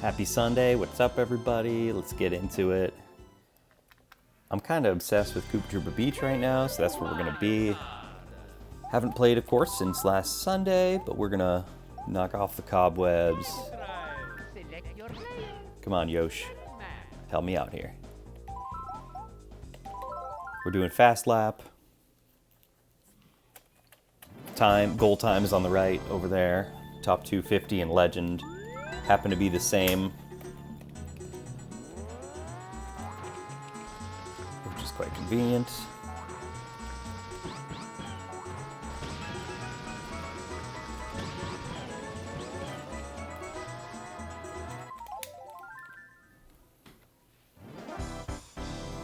Happy Sunday. What's up, everybody? Let's get into it. I'm kind of obsessed with Koopa Troopa Beach right now, so that's where we're going to be. Haven't played, of course, since last Sunday, but we're going to knock off the cobwebs. Come on, Yosh. Help me out here. We're doing Fast Lap. Goal time is on the right over there. Top 250 and Legend happen to be the same, which is quite convenient.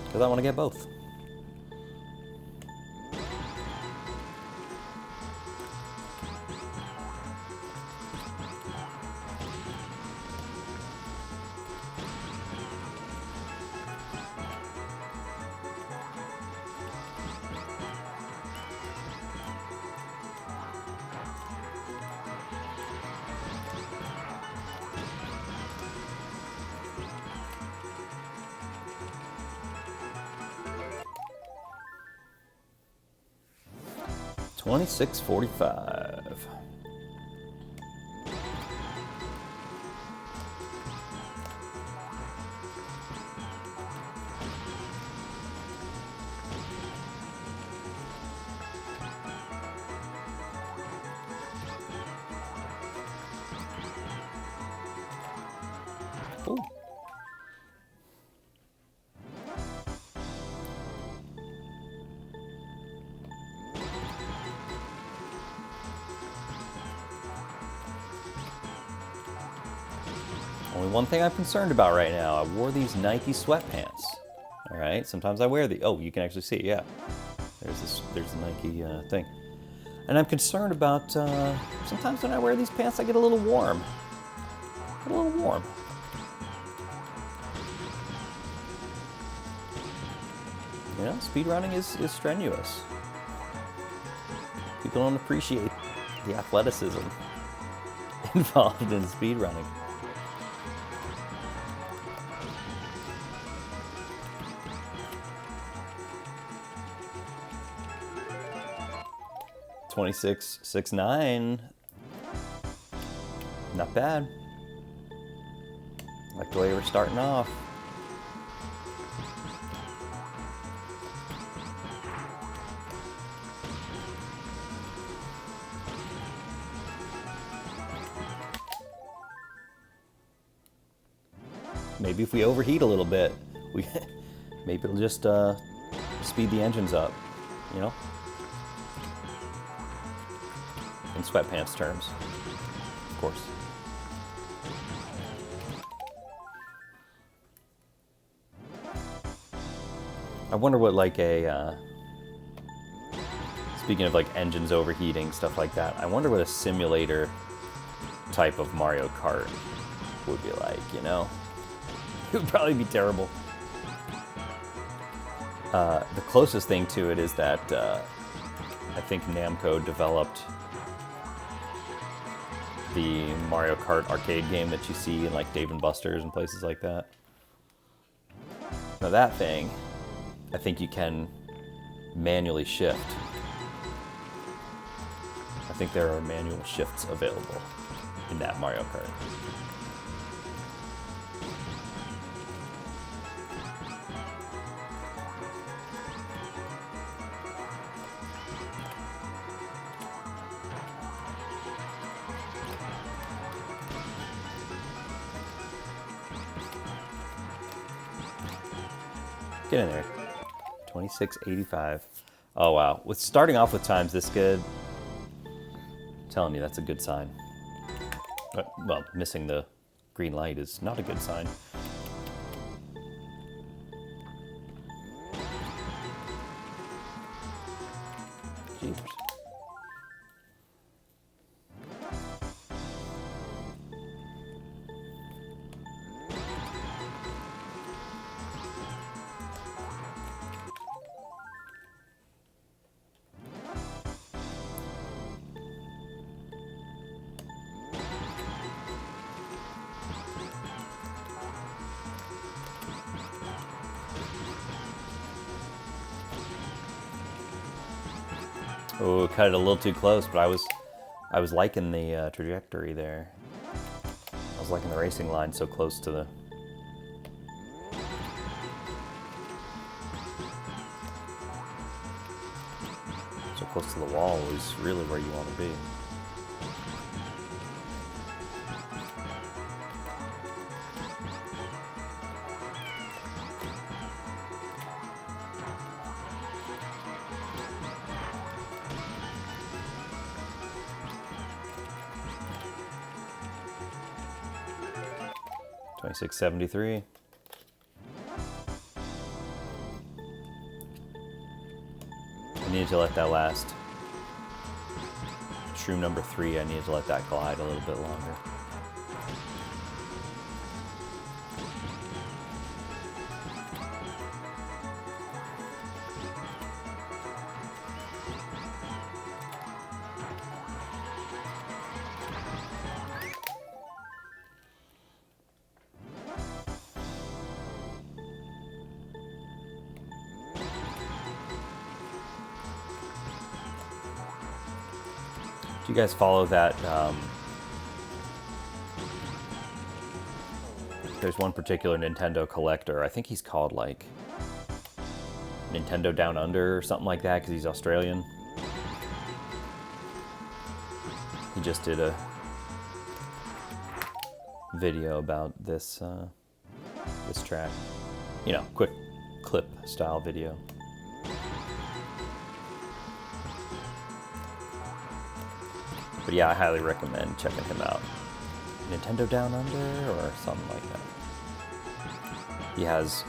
Because I want to get both. $26.45. Ooh. Only one thing I'm concerned about right now. I wore these Nike sweatpants. All right, sometimes I wear the. Oh, you can actually see. Yeah, there's a Nike thing, and I'm concerned about. Sometimes when I wear these pants, I get a little warm. A little warm. You know, speedrunning is strenuous. People don't appreciate the athleticism involved in speedrunning. $26.69. Not bad. Like the way we're starting off. Maybe if we overheat a little bit, maybe it'll just speed the engines up, you know? In sweatpants terms, of course. I wonder what like a, speaking of like engines overheating, stuff like that, I wonder what a simulator type of Mario Kart would be like, you know? It would probably be terrible. The closest thing to it is that I think Namco developed the Mario Kart arcade game that you see in like Dave & Buster's and places like that. Now that thing, I think you can manually shift. I think there are manual shifts available in that Mario Kart. Get in there. 26.85. Oh wow. With starting off with times this good, I'm telling you that's a good sign. But, well, missing the green light is not a good sign. Jeepers. Oh, cut it a little too close, but I was liking the trajectory there. I was liking the racing line so close to the... So close to the wall is really where you want to be. $26.73. I needed to let that last. Shroom number 3, I needed to let that glide a little bit longer. Do you guys follow that? There's one particular Nintendo collector. I think he's called like Nintendo Down Under or something like that because he's Australian. He just did a video about this this track. You know, quick clip style video. But yeah, I highly recommend checking him out. Nintendo Down Under or something like that. He has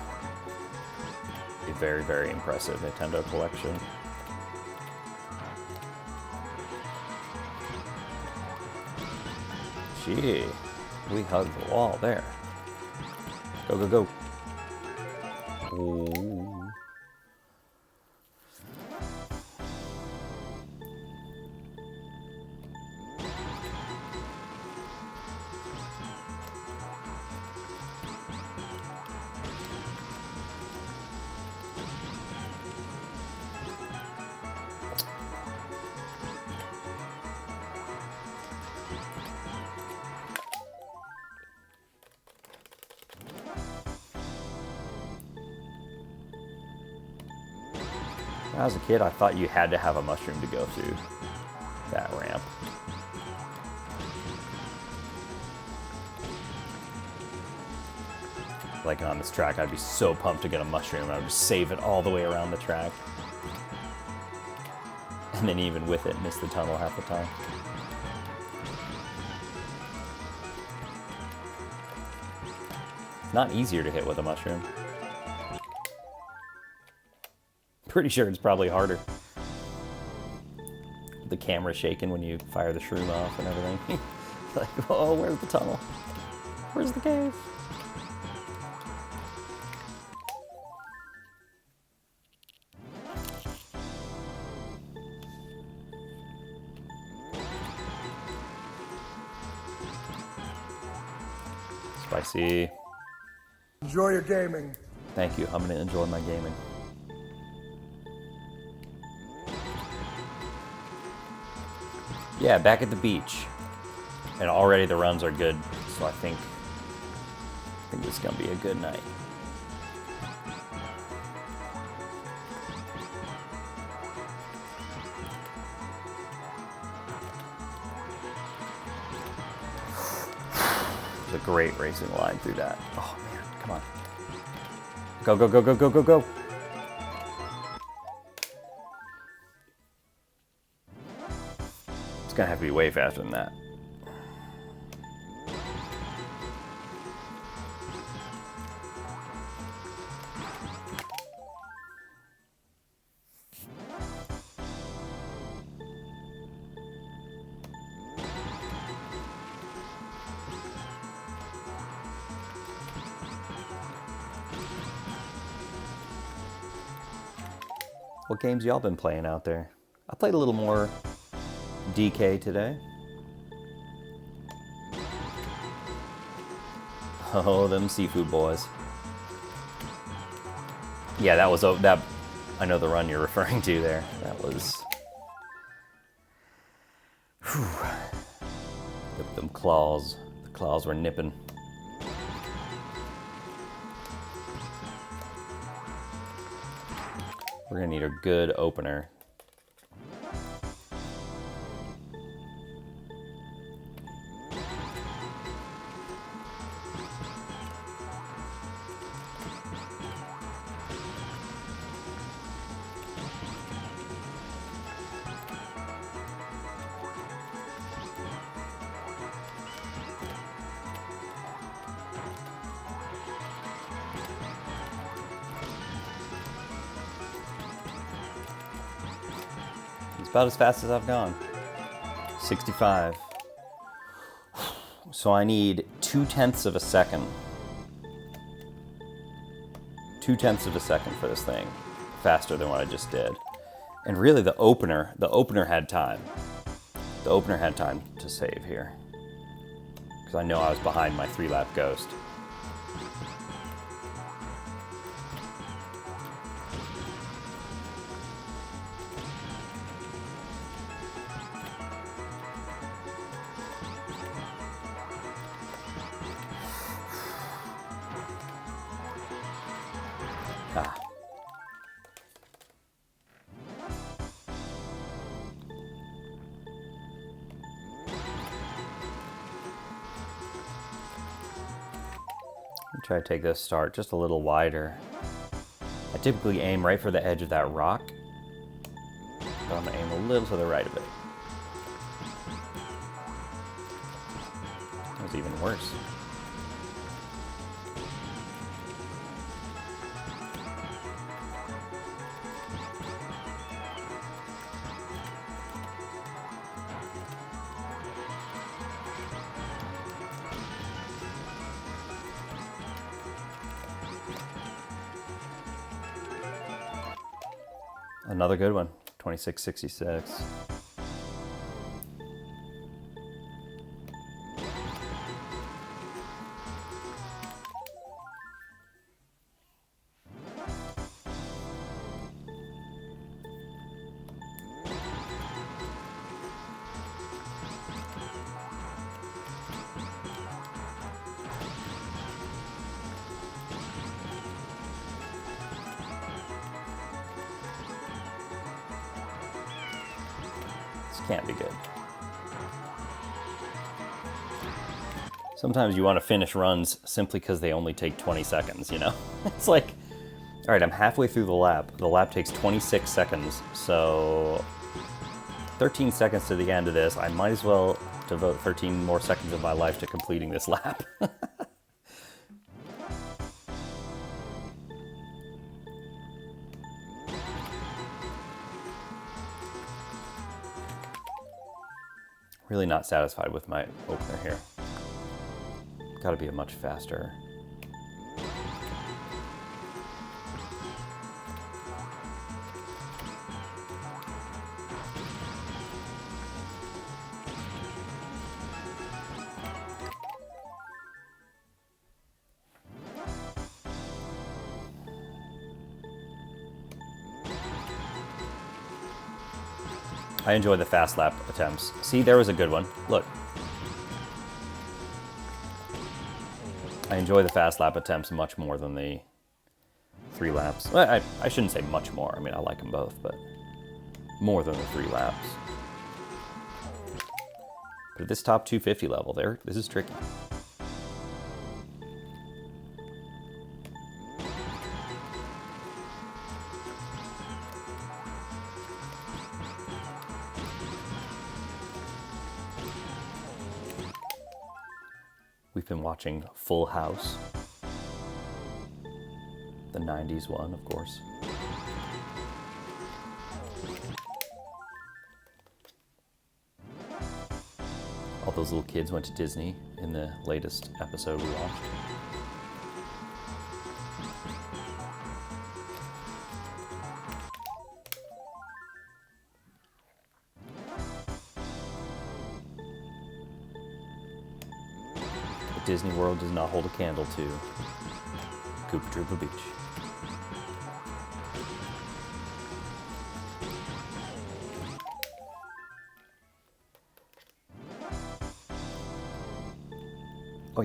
a very, very impressive Nintendo collection. Gee, we hugged the wall there. Go, go, go. Ooh. When I was a kid, I thought you had to have a mushroom to go through that ramp. Like on this track, I'd be so pumped to get a mushroom. I would just save it all the way around the track. And then even with it, miss the tunnel half the time. It's not easier to hit with a mushroom. Pretty sure it's probably harder. The camera shaking when you fire the shroom off and everything. Like, oh, where's the tunnel? Where's the cave? Spicy. Enjoy your gaming. Thank you. I'm gonna enjoy my gaming. Yeah, back at the beach. And already the runs are good, so I think it's gonna be a good night. It's a great racing line through that. Oh man, come on. Go, go, go, go, go, go, go. It's gonna have to be way faster than that. What games y'all been playing out there? I played a little more DK today. Oh, them seafood boys. Yeah, that was that. I know the run you're referring to there. That was Look at them claws. The claws were nipping. We're gonna need a good opener. About as fast as I've gone. 65. So I need 2/10 of a second. 2/10 of a second for this thing. Faster than what I just did. And really the opener had time. The opener had time to save here. Because I know I was behind my 3-lap ghost. Ah. Try to take this start just a little wider. I typically aim right for the edge of that rock, but I'm gonna aim a little to the right of it. That was even worse. Another good one, 26.66. Can't be good. Sometimes you want to finish runs simply because they only take 20 seconds, you know? It's like, all right, I'm halfway through the lap. The lap takes 26 seconds, so 13 seconds to the end of this. I might as well devote 13 more seconds of my life to completing this lap. Really not satisfied with my opener here. Gotta be a much faster. I enjoy the fast lap attempts. See, there was a good one. Look. I enjoy the fast lap attempts much more than the 3 laps. Well, I shouldn't say much more. I mean, I like them both, but more than the 3 laps. But at this top 250 level there, this is tricky. We've been watching Full House, the 90s one, of course. All those little kids went to Disney in the latest episode we watched. Disney World does not hold a candle to Koopa Troopa Beach.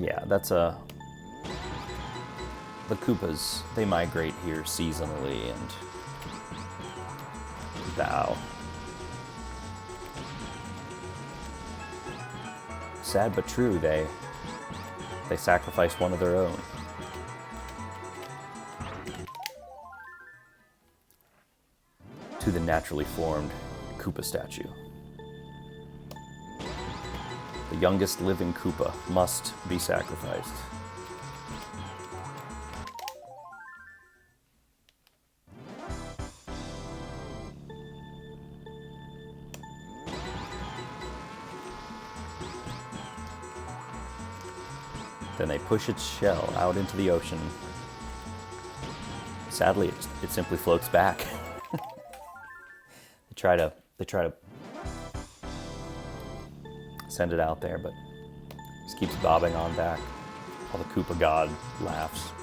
yeah, that's a... The Koopas, they migrate here seasonally and bow. Sad but true, they sacrifice one of their own. To the naturally formed Koopa statue. The youngest living Koopa must be sacrificed. Then they push its shell out into the ocean. Sadly, it simply floats back. They try to send it out there, but it just keeps bobbing on back while the Koopa god laughs.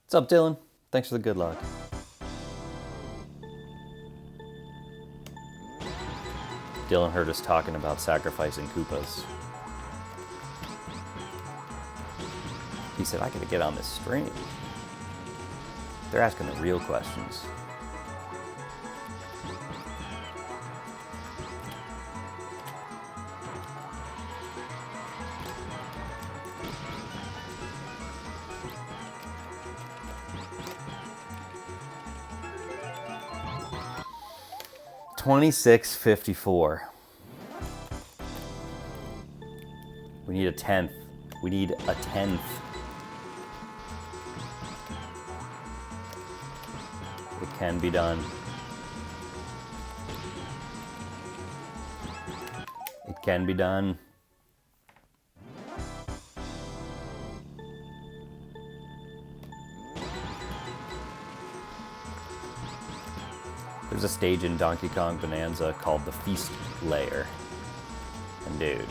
What's up, Dylan? Thanks for the good luck. Dylan heard us talking about sacrificing Koopas. He said, I gotta get on this stream. They're asking the real questions. $26.54. We need a 10th. We need a 10th. It can be done. It can be done. There's a stage in Donkey Kong Bonanza called the Feast Layer. And dude,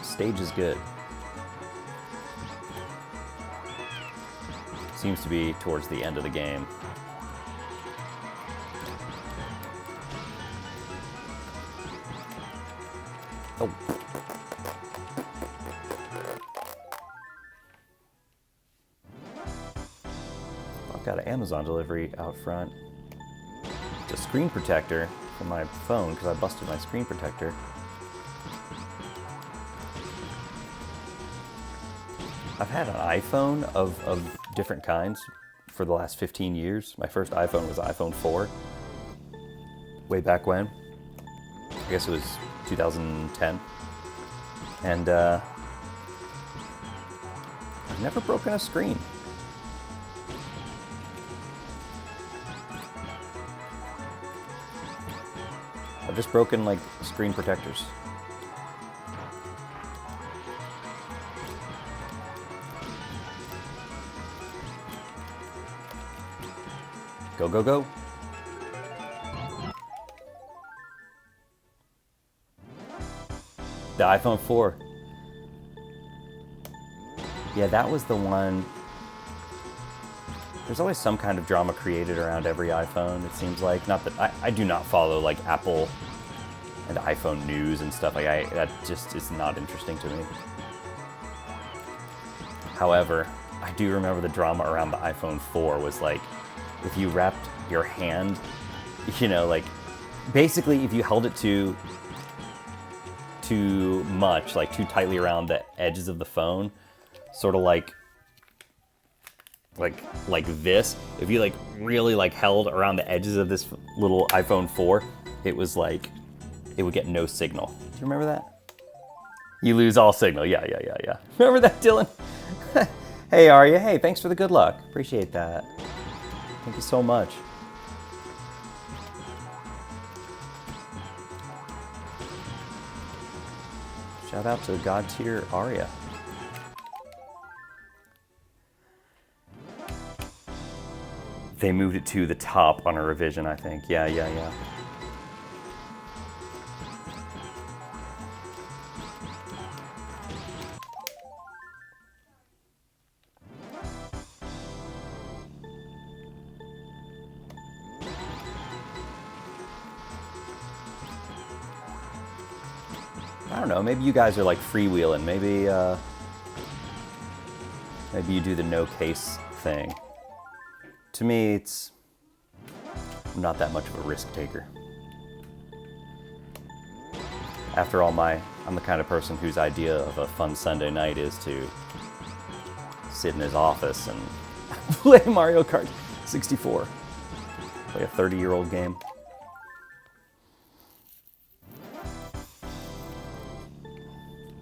stage is good. Seems to be towards the end of the game. Oh. I've got an Amazon delivery out front. It's a screen protector for my phone because I busted my screen protector. I've had an iPhone of different kinds for the last 15 years. My first iPhone was iPhone 4. Way back when. I guess it was 2010. And I've never broken a screen. I've just broken like screen protectors. Go, go, go. The iPhone 4. Yeah, that was the one. There's always some kind of drama created around every iPhone, it seems like. Not that I do not follow like Apple and iPhone news and stuff. Like that just is not interesting to me. However, I do remember the drama around the iPhone 4 was like, if you wrapped your hand, you know, like basically if you held it too much, like too tightly around the edges of the phone, sort of like this, if you like really like held around the edges of this little iPhone 4, it was like it would get no signal. Do you remember that? You lose all signal. Yeah. Remember that, Dylan? Hey, Arya. Hey, thanks for the good luck. Appreciate that. Thank you so much. Shout out to God tier Arya. They moved it to the top on a revision, I think. Yeah. I don't know, maybe you guys are like freewheeling. Maybe maybe you do the no case thing. To me, I'm not that much of a risk taker. After all, I'm the kind of person whose idea of a fun Sunday night is to sit in his office and play Mario Kart 64. Play a 30-year-old game.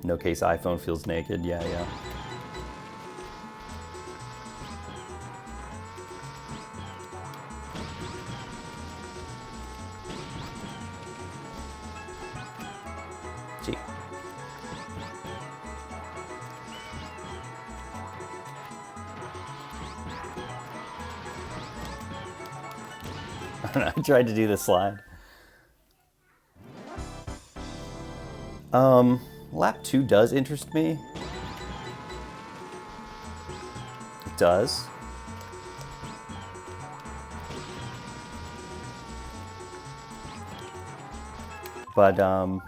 No case iPhone feels naked. Yeah. Gee. I don't know. I tried to do the slide. Lap 2 does interest me. It does. But, I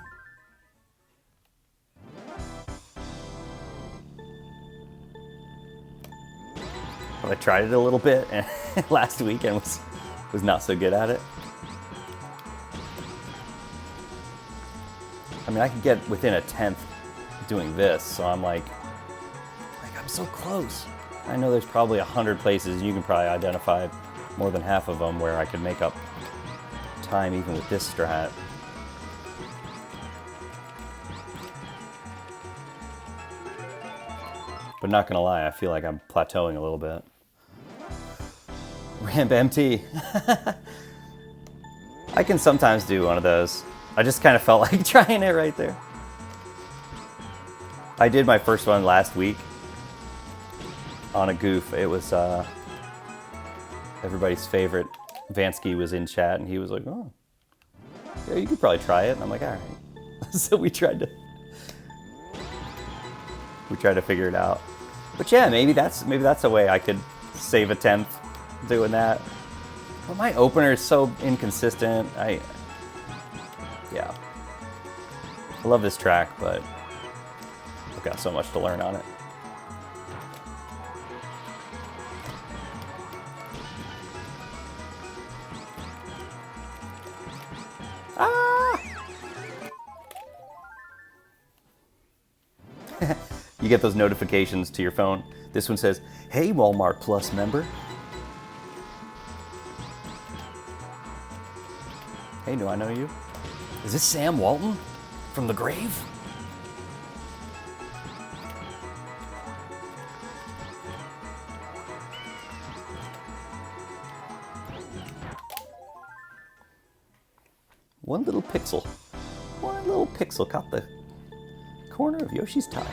tried it a little bit and last week and was not so good at it. I mean, I could get within a 10th doing this, so I'm like I'm so close. I know there's probably 100 places, and you can probably identify more than half of them where I could make up time even with this strat. But not gonna lie, I feel like I'm plateauing a little bit. Ramp empty. I can sometimes do one of those. I just kind of felt like trying it right there. I did my first one last week on a goof. It was everybody's favorite. Vansky was in chat and he was like, "Oh, yeah, you could probably try it." And I'm like, "All right." So we tried to figure it out. But yeah, maybe that's a way I could save a 10th doing that. But my opener is so inconsistent. Yeah. I love this track, but I've got so much to learn on it. Ah! You get those notifications to your phone. This one says, "Hey, Walmart Plus member." Hey, do I know you? Is this Sam Walton from the grave? One little pixel caught the corner of Yoshi's tire.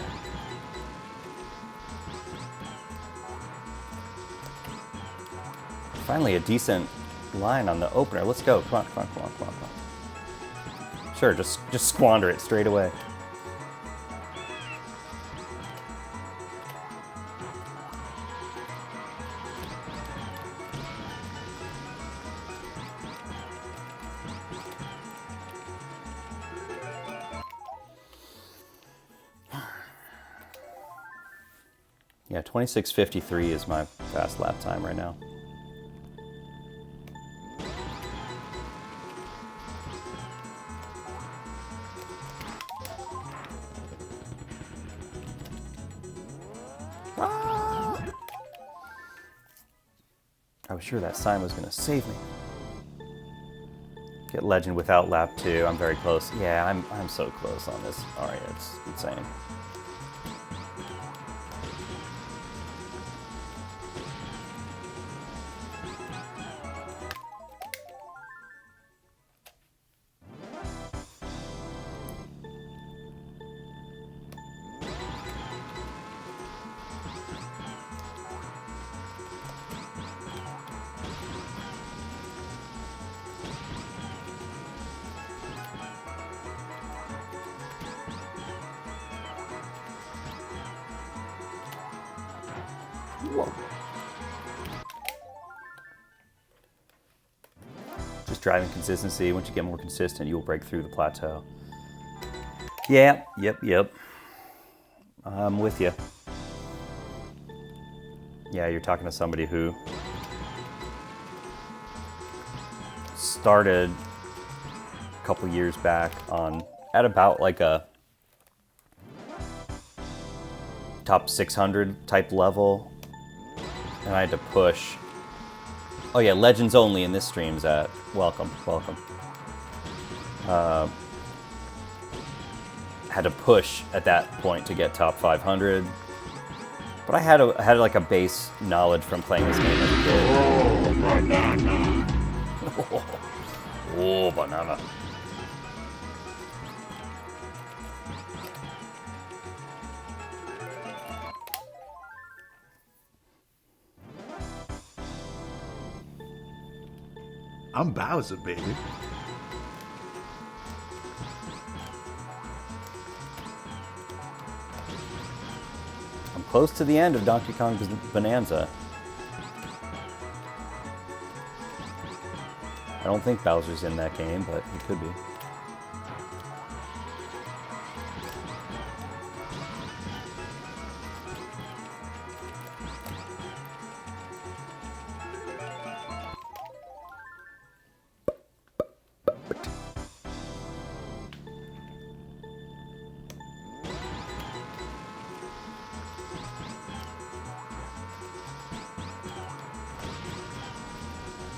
Finally, a decent line on the opener. Let's go. Come on. Sure, just squander it straight away. Yeah, 26:53 is my fast lap time right now. I was sure that sign was going to save me. Get legend without lap 2. I'm very close. Yeah, I'm so close on this. All right, it's insane. Whoa. Just driving consistency. Once you get more consistent, you will break through the plateau. Yeah, yep. I'm with you. Yeah, you're talking to somebody who started a couple years back at about like a top 600 type level, and I had to push. Oh yeah, legends only in this stream's at. Welcome. Had to push at that point to get top 500, but I had like a base knowledge from playing this game as a kid. Oh, banana. Oh, banana. I'm Bowser, baby. I'm close to the end of Donkey Kong Bonanza. I don't think Bowser's in that game, but he could be.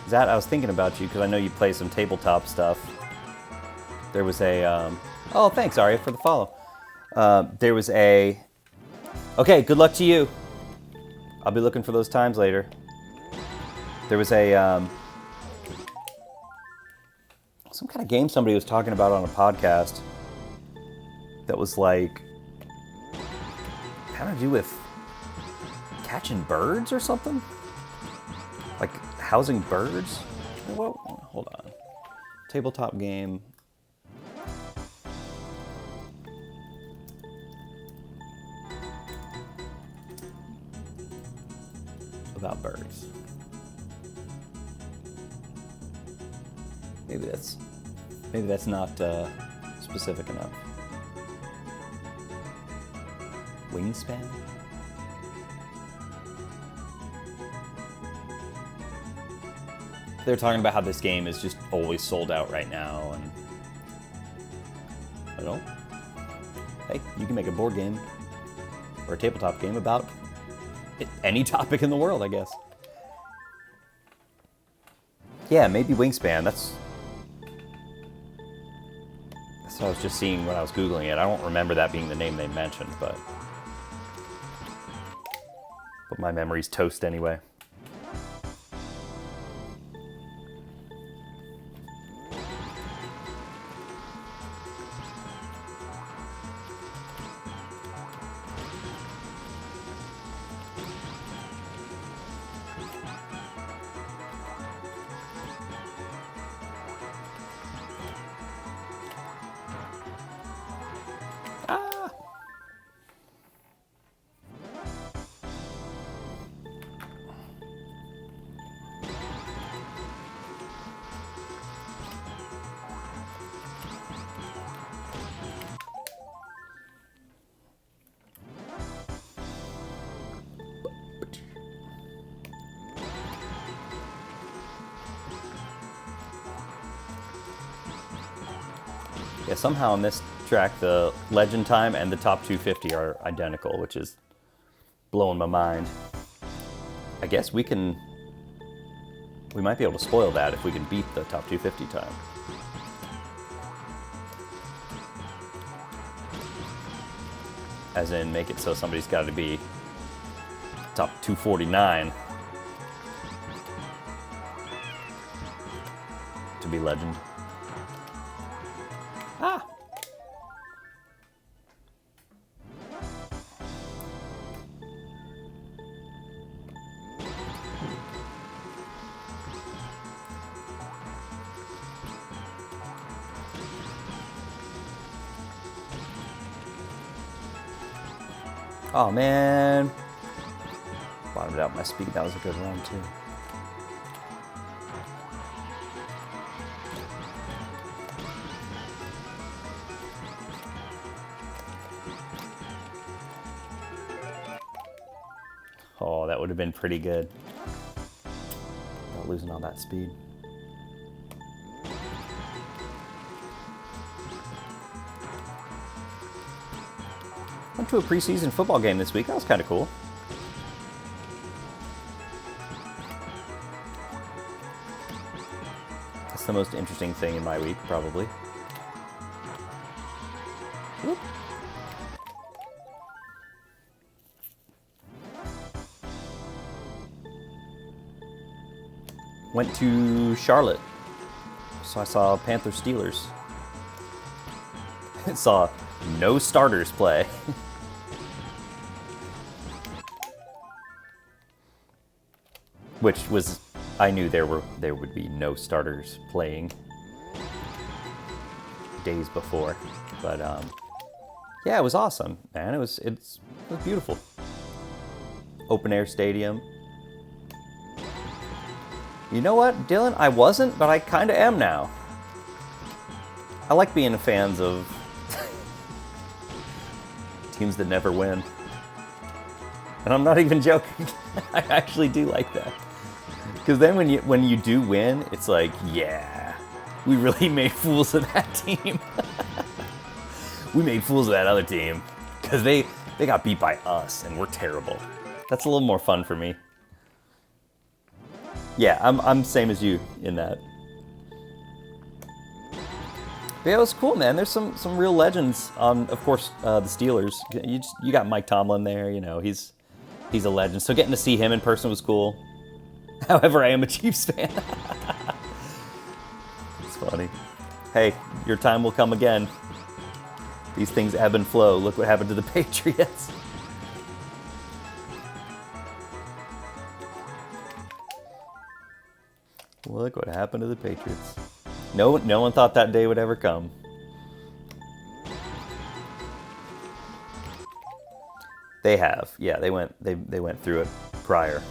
Zat, I was thinking about you because I know you play some tabletop stuff. There was a, oh, thanks, Arya, for the follow. There was a, okay, good luck to you. I'll be looking for those times later. There was a, some kind of game somebody was talking about on a podcast that was like, kind of do with catching birds or something? Like housing birds? Whoa, hold on. Tabletop game. About birds. Maybe that's not specific enough. Wingspan? They're talking about how this game is just always sold out right now, and I don't know. Hey, you can make a board game or a tabletop game about any topic in the world, I guess. Yeah, maybe Wingspan. That's what I was just seeing when I was Googling it. I don't remember that being the name they mentioned, but my memory's toast anyway. Yeah, somehow on this track, the legend time and the top 250 are identical, which is blowing my mind. I guess we might be able to spoil that if we can beat the top 250 time. As in, make it so somebody's got to be top 249 to be legend. Ah! Oh man, bottomed out my speed. That was a good run too. Oh, that would have been pretty good. Not losing all that speed. Went to a preseason football game this week. That was kind of cool. That's the most interesting thing in my week, probably. Whoop. Went to Charlotte. So I saw Panthers Steelers. Saw no starters play. Which was, I knew there would be no starters playing days before, but yeah, it was awesome, man. It was beautiful. Open air stadium. You know what, Dylan? I wasn't, but I kind of am now. I like being fans of teams that never win. And I'm not even joking. I actually do like that. Because then when you do win, it's like, yeah, we really made fools of that team. We made fools of that other team. Because they got beat by us, and we're terrible. That's a little more fun for me. Yeah, I'm same as you in that. But yeah, it was cool, man. There's some real legends on, of course, the Steelers. You got Mike Tomlin there, you know, he's a legend. So getting to see him in person was cool. However, I am a Chiefs fan. It's funny. Hey, your time will come again. These things ebb and flow. Look what happened to the Patriots. Look what happened to the Patriots. No one thought that day would ever come. They have. Yeah, they went through it prior.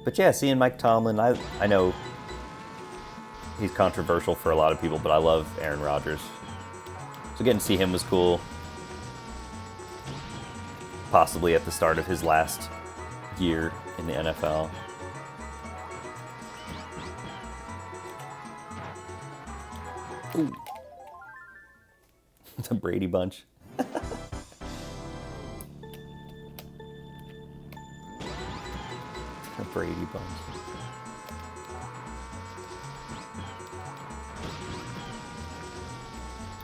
But yeah, seeing Mike Tomlin, I know he's controversial for a lot of people, but I love Aaron Rodgers. So getting to see him was cool. Possibly at the start of his last year in the NFL. Ooh. The Brady Bunch. The Brady Bunch.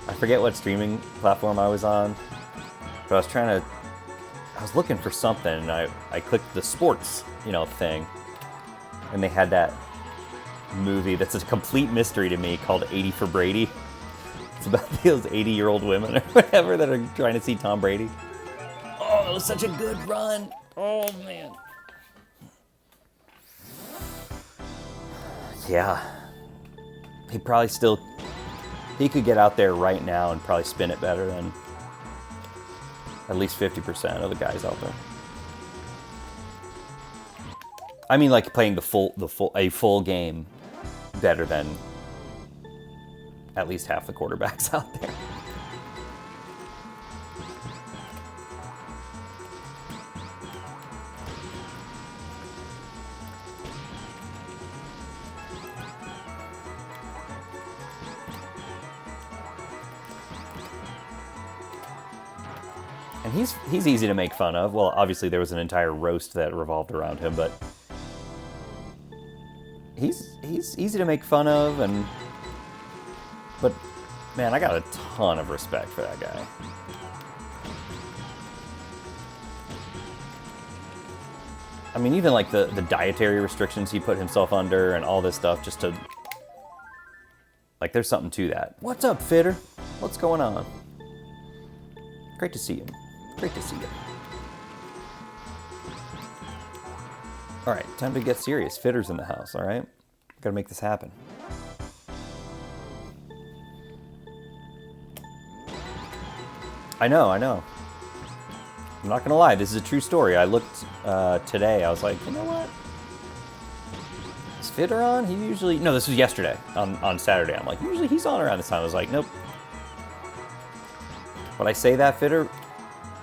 I forget what streaming platform I was on, but I was looking for something, and I clicked the sports, thing, and they had that movie that's a complete mystery to me called 80 for Brady. It's about those 80-year-old women or whatever that are trying to see Tom Brady. Oh, it was such a good run. Oh, man. Yeah. He could get out there right now and probably spin it better than at least 50% of the guys out there. I mean, like playing a full game better than at least half the quarterbacks out there. And he's easy to make fun of. Well, obviously there was an entire roast that revolved around him, but he's easy to make fun of, but man, I got a ton of respect for that guy. I mean, even like the dietary restrictions he put himself under and all this stuff just to... Like, there's something to that. What's up, Fitter? What's going on? Great to see you. Great to see you. All right, time to get serious. Fitter's in the house, all right? Gotta make this happen. I know. I'm not gonna lie, this is a true story. I looked today, I was like, you know what? Is Fitter on? He usually... No, this was yesterday, on Saturday. I'm like, usually he's on around this time. I was like, nope. But I say that, Fitter,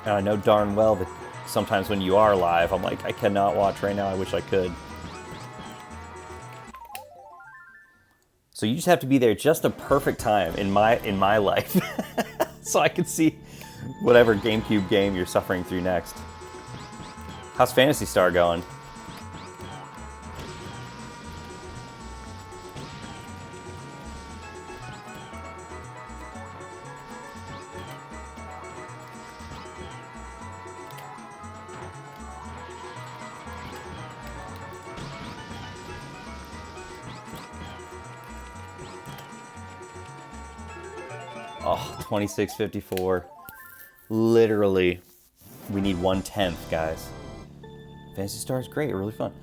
and I know darn well that sometimes when you are live, I'm like, I cannot watch right now, I wish I could. So you just have to be there just the perfect time in my life. So I can see whatever GameCube game you're suffering through next. How's Phantasy Star going? Oh, 2654. Literally, we need 1/10, guys. Fantasy Star is great, really fun.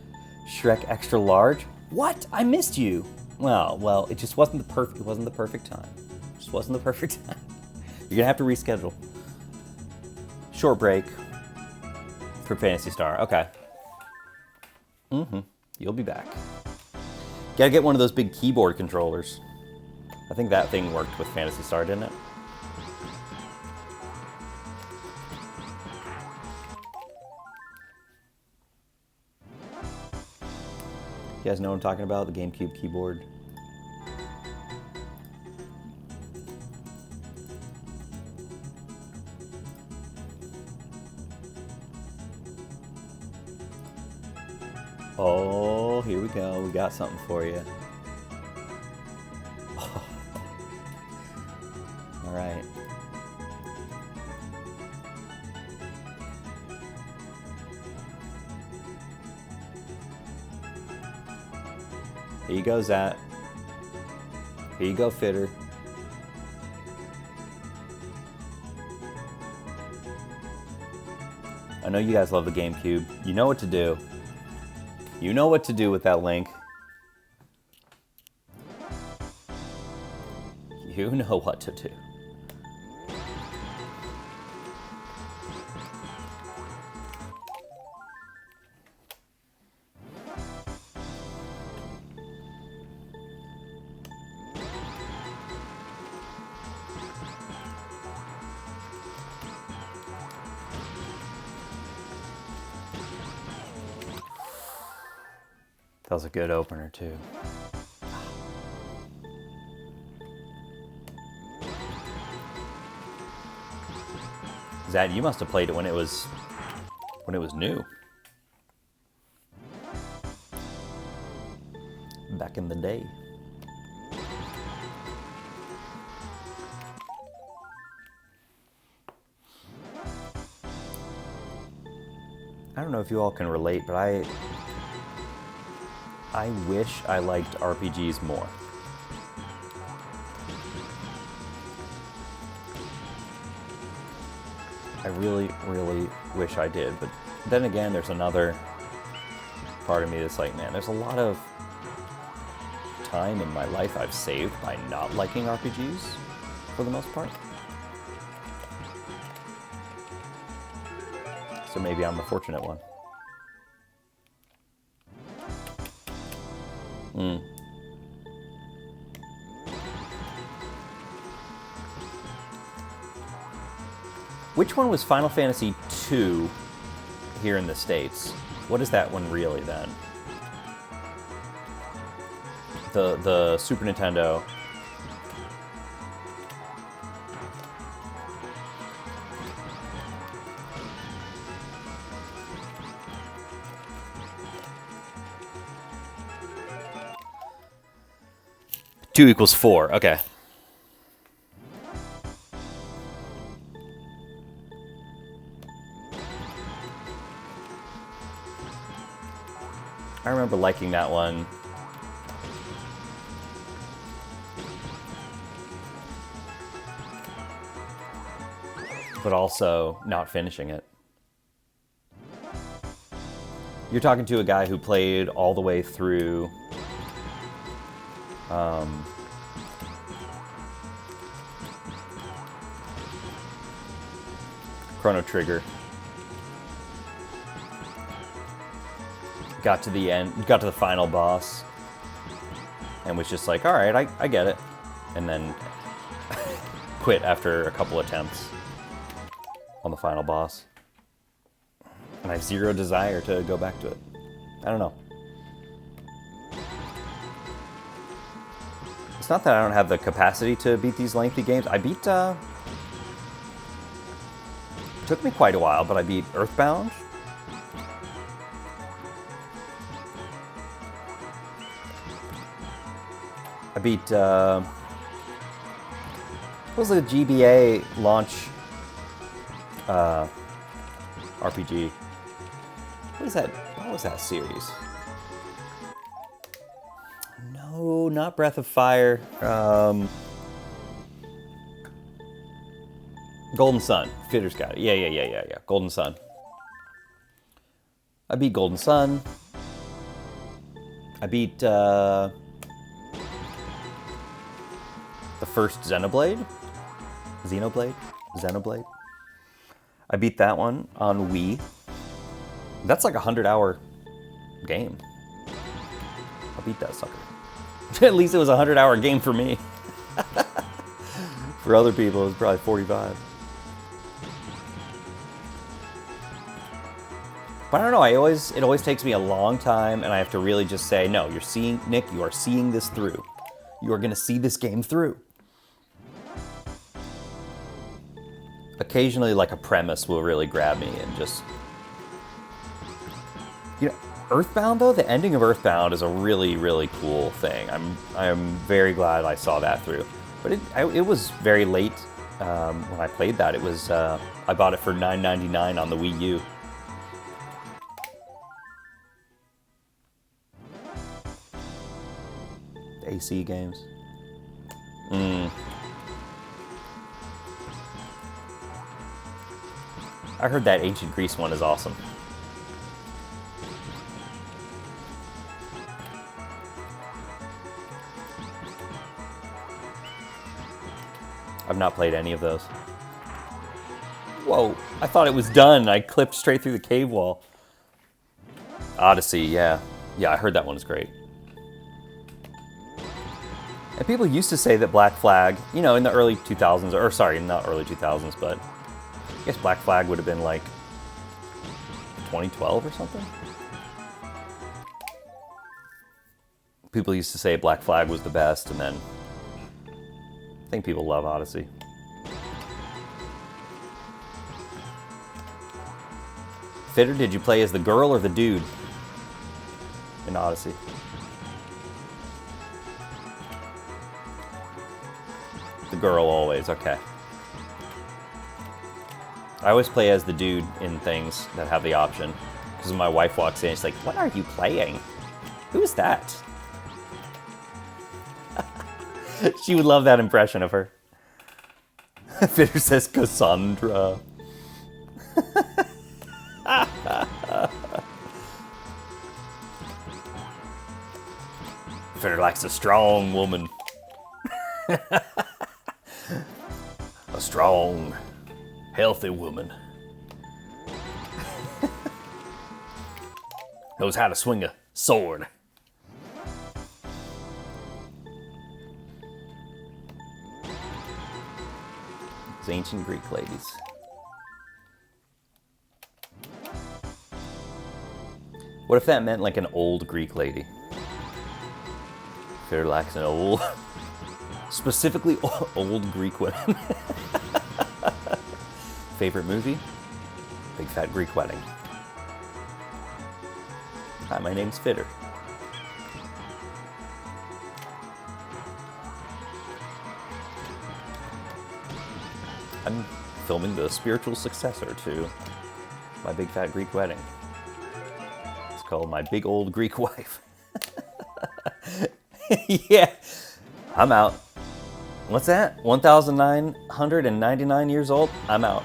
Shrek Extra Large? What? I missed you. Well, it just wasn't the perfect. It wasn't the perfect time. It just wasn't the perfect time. You're gonna have to reschedule. Short break for Fantasy Star. Okay. You'll be back. Gotta get one of those big keyboard controllers. I think that thing worked with Phantasy Star, didn't it? You guys know what I'm talking about? The GameCube keyboard. Oh, here we go. We got something for you. Oh. All right. Here you go, Zat. Here you go, Fitter. I know you guys love the GameCube. You know what to do. You know what to do with that link. You know what to do. That was a good opener, too. Zad, you must have played it when it was new. Back in the day. I don't know if you all can relate, but I wish I liked RPGs more. I really, really wish I did. But then again, there's another part of me that's like, man, there's a lot of time in my life I've saved by not liking RPGs, for the most part. So maybe I'm the fortunate one. Which one was Final Fantasy II here in the States? What is that one really then? The Super Nintendo. Two equals 4, okay. I remember liking that one. But also not finishing it. You're talking to a guy who played all the way through Chrono Trigger. Got to the end, got to the final boss, and was just like, alright, I get it. And then quit after a couple attempts on the final boss. And I have zero desire to go back to it. I don't know. It's not that I don't have the capacity to beat these lengthy games. I beat, it took me quite a while, but I beat Earthbound. I beat, what was the GBA launch RPG? What was that series? No, not Breath of Fire. Golden Sun. Fitter's got it. Yeah. Golden Sun. I beat Golden Sun. I beat the first Xenoblade. Xenoblade. I beat that one on Wii. That's like a 100-hour game. I beat that sucker. At least it was a 100-hour game for me. For other people, it was probably 45. But I don't know, it always takes me a long time, and I have to really just say, no, Nick, you are seeing this through. You are gonna see this game through. Occasionally, like, a premise will really grab me and just... You know, Earthbound, though, the ending of Earthbound is a really, really cool thing. I'm very glad I saw that through. But it was very late when I played that. It was, I bought it for $9.99 on the Wii U. AC games. I heard that Ancient Greece one is awesome. I've not played any of those. Whoa, I thought it was done. I clipped straight through the cave wall. Odyssey, yeah. Yeah, I heard that one is great. And people used to say that Black Flag, you know, in the early 2000s, or sorry, not early 2000s, but I guess Black Flag would have been like 2012 or something. People used to say Black Flag was the best, and then I think people love Odyssey. Fitter, did you play as the girl or the dude in Odyssey? The girl always, okay. I always play as the dude in things that have the option. Because when my wife walks in, she's like, what are you playing? Who is that? She would love that impression of her. Fitter says Cassandra. Fitter likes a strong woman. A strong, healthy woman. Knows how to swing a sword. These ancient Greek ladies. What if that meant like an old Greek lady? Fitter likes an old... Specifically, old Greek women. Favorite movie? Big Fat Greek Wedding. Hi, my name's Fitter. I'm filming the spiritual successor to my Big Fat Greek Wedding. It's called My Big Old Greek Wife. Yeah, I'm out. What's that? 1,999 years old? I'm out.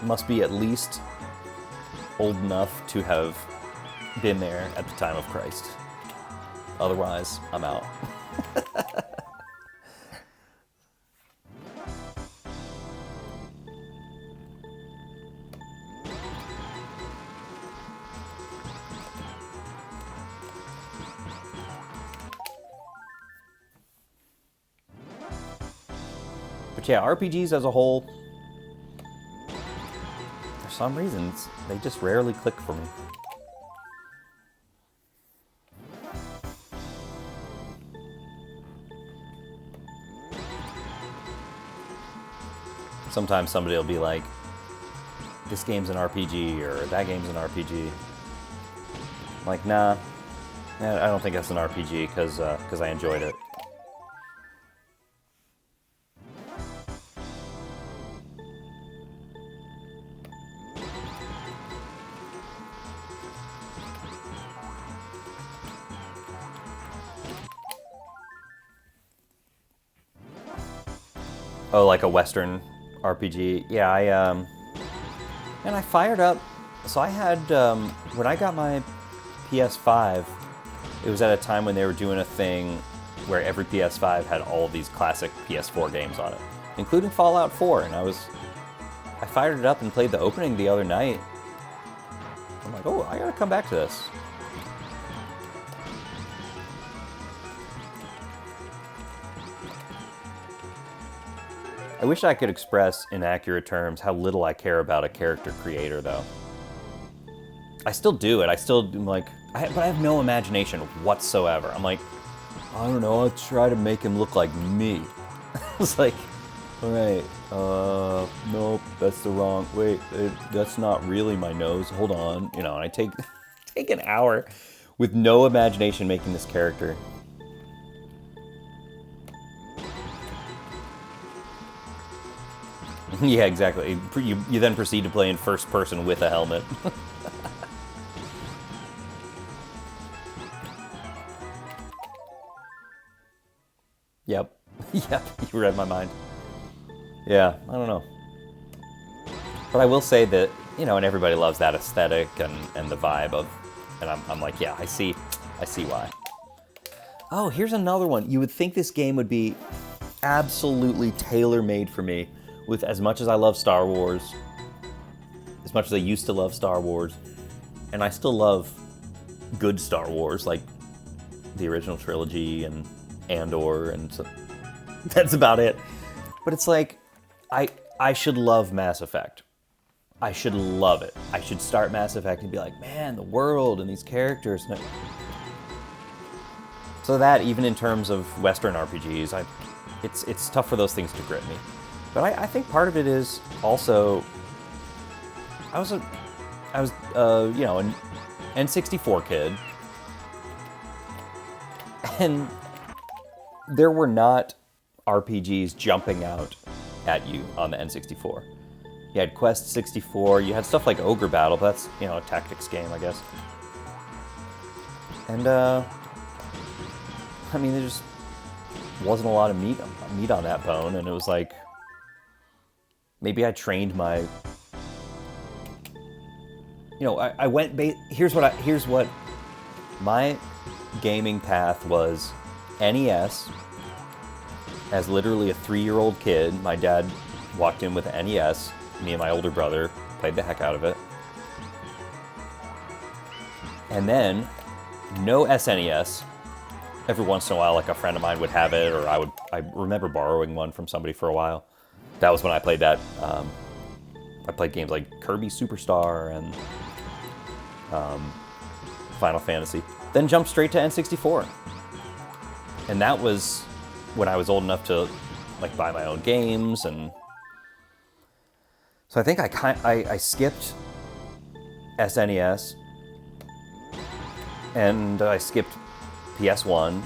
Must be at least old enough to have been there at the time of Christ. Otherwise, I'm out. But yeah, RPGs as a whole, for some reasons, they just rarely click for me. Sometimes somebody will be like, this game's an RPG, or that game's an RPG. I'm like, nah, I don't think that's an RPG, because I enjoyed it. Oh, like a Western RPG. Yeah, and I fired up. So I had, when I got my PS5, it was at a time when they were doing a thing where every PS5 had all of these classic PS4 games on it, including Fallout 4. And I fired it up and played the opening the other night. I'm like, oh, I gotta come back to this. I wish I could express in accurate terms how little I care about a character creator, though. I still do it. I still am like, but I have no imagination whatsoever. I'm like, I don't know, I'll try to make him look like me. It's like, all right, nope, that's the wrong, wait, that's not really my nose, hold on. You know, and I take an hour with no imagination making this character. Yeah, exactly. You then proceed to play in first person with a helmet. Yep. Yep, you read my mind. Yeah, I don't know. But I will say that, you know, and everybody loves that aesthetic and the vibe of, and I'm like, yeah, I see why. Oh, here's another one. You would think this game would be absolutely tailor-made for me. With as much as I love Star Wars, as much as I used to love Star Wars, and I still love good Star Wars, like the original trilogy and Andor, and so that's about it. But it's like, I should love Mass Effect. I should love it. I should start Mass Effect and be like, man, the world and these characters. So that, even in terms of Western RPGs, it's tough for those things to grip me. But I think part of it is also, I was you know, an N64 kid, and there were not RPGs jumping out at you on the N64. You had Quest 64, you had stuff like Ogre Battle, but that's, you know, a tactics game, I guess. And, I mean, there just wasn't a lot of meat on that bone, and it was like, maybe I trained my, you know, I went, here's what my gaming path was. NES. As literally a 3-year-old kid, my dad walked in with an NES. Me and my older brother played the heck out of it. And then, no SNES. Every once in a while, like a friend of mine would have it, or I remember borrowing one from somebody for a while. That was when I played that. I played games like Kirby Superstar and Final Fantasy. Then jumped straight to N64. And that was when I was old enough to like buy my own games, and so I think I skipped SNES and I skipped PS1.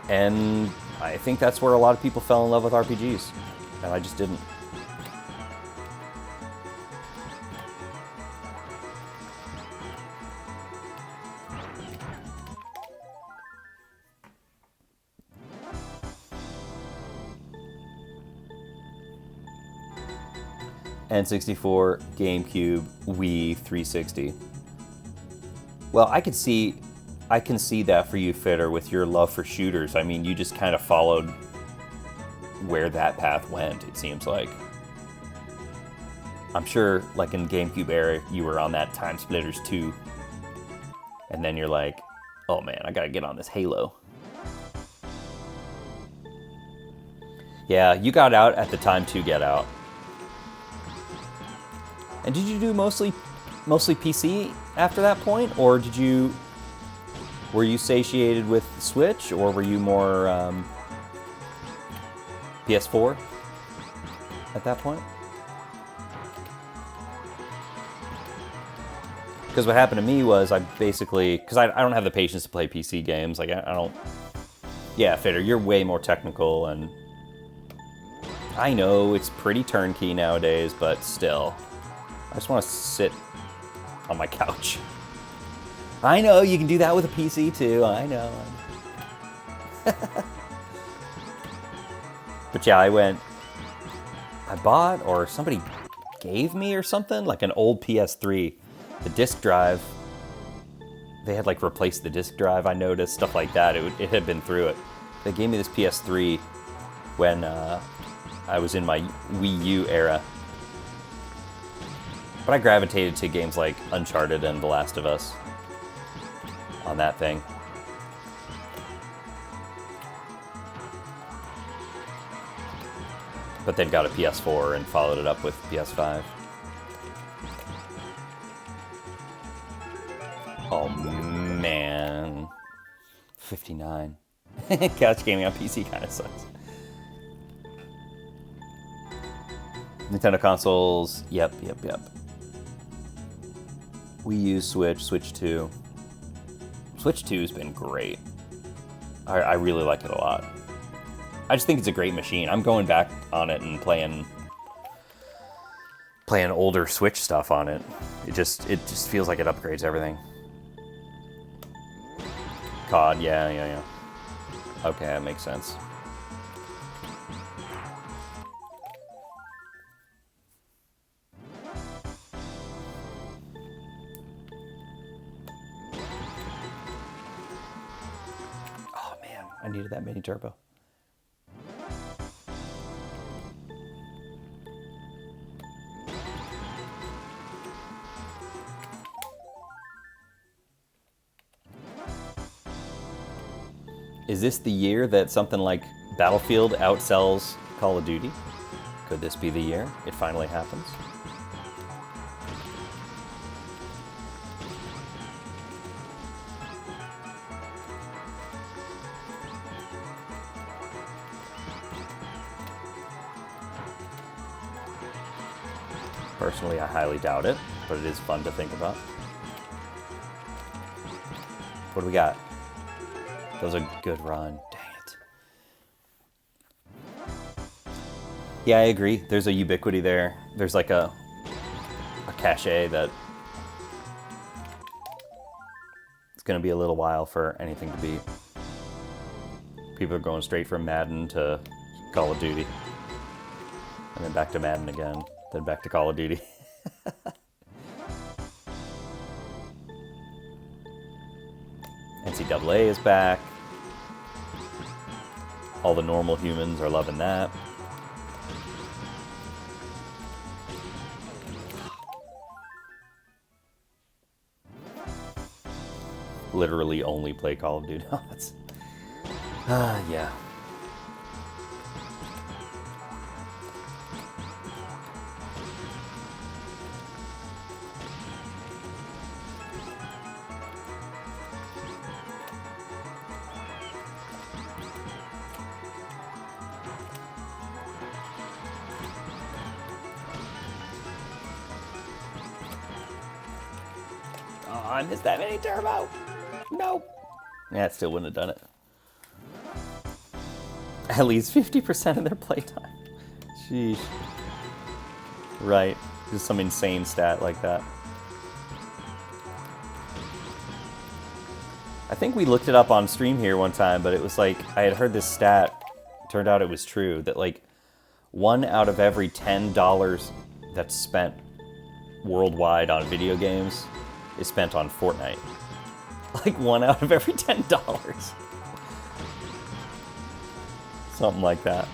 And I think that's where a lot of people fell in love with RPGs. And I just didn't. N64, GameCube, Wii, 360. Well, I can see that for you, Fitter, with your love for shooters. I mean, you just kind of followed where that path went, it seems like. I'm sure, like in GameCube era, you were on that Time Splitters 2. And then you're like, oh man, I gotta get on this Halo. Yeah, you got out at the time to get out. And did you do mostly PC after that point, or were you satiated with Switch, or were you more PS4 at that point? Because what happened to me was I basically, because I don't have the patience to play PC games. Like I don't. Yeah, Fitter, you're way more technical, and I know it's pretty turnkey nowadays, but still. I just want to sit on my couch. I know, you can do that with a PC too, I know. But yeah, I bought, or somebody gave me or something, like an old PS3. The disc drive, they had like replaced the disc drive, I noticed, stuff like that. It had been through it. They gave me this PS3 when I was in my Wii U era. But I gravitated to games like Uncharted and The Last of Us on that thing. But then got a PS4 and followed it up with PS5. Oh man. 59. Couch gaming on PC kind of sucks. Nintendo consoles, yep. Wii U, Switch 2. Switch 2 has been great. I really like it a lot. I just think it's a great machine. I'm going back on it and playing older Switch stuff on it. It just feels like it upgrades everything. COD, yeah. Okay, that makes sense. I needed that mini turbo. Is this the year that something like Battlefield outsells Call of Duty? Could this be the year it finally happens? Personally, I highly doubt it, but it is fun to think about. What do we got? That was a good run. Dang it. Yeah, I agree. There's a ubiquity there. There's like a cachet that it's going to be a little while for anything to beat. People are going straight from Madden to Call of Duty. And then back to Madden again. Then back to Call of Duty. NCAA is back. All the normal humans are loving that. Literally only play Call of Duty. Yeah. Oh, I missed that mini turbo. Nope. Yeah, it still wouldn't have done it. At least 50% of their playtime. Sheesh. Right. Just some insane stat like that. I think we looked it up on stream here one time, but it was like, I had heard this stat, turned out it was true, that like 1 out of every $10 that's spent worldwide on video games is spent on Fortnite. Like 1 out of every $10. Something like that.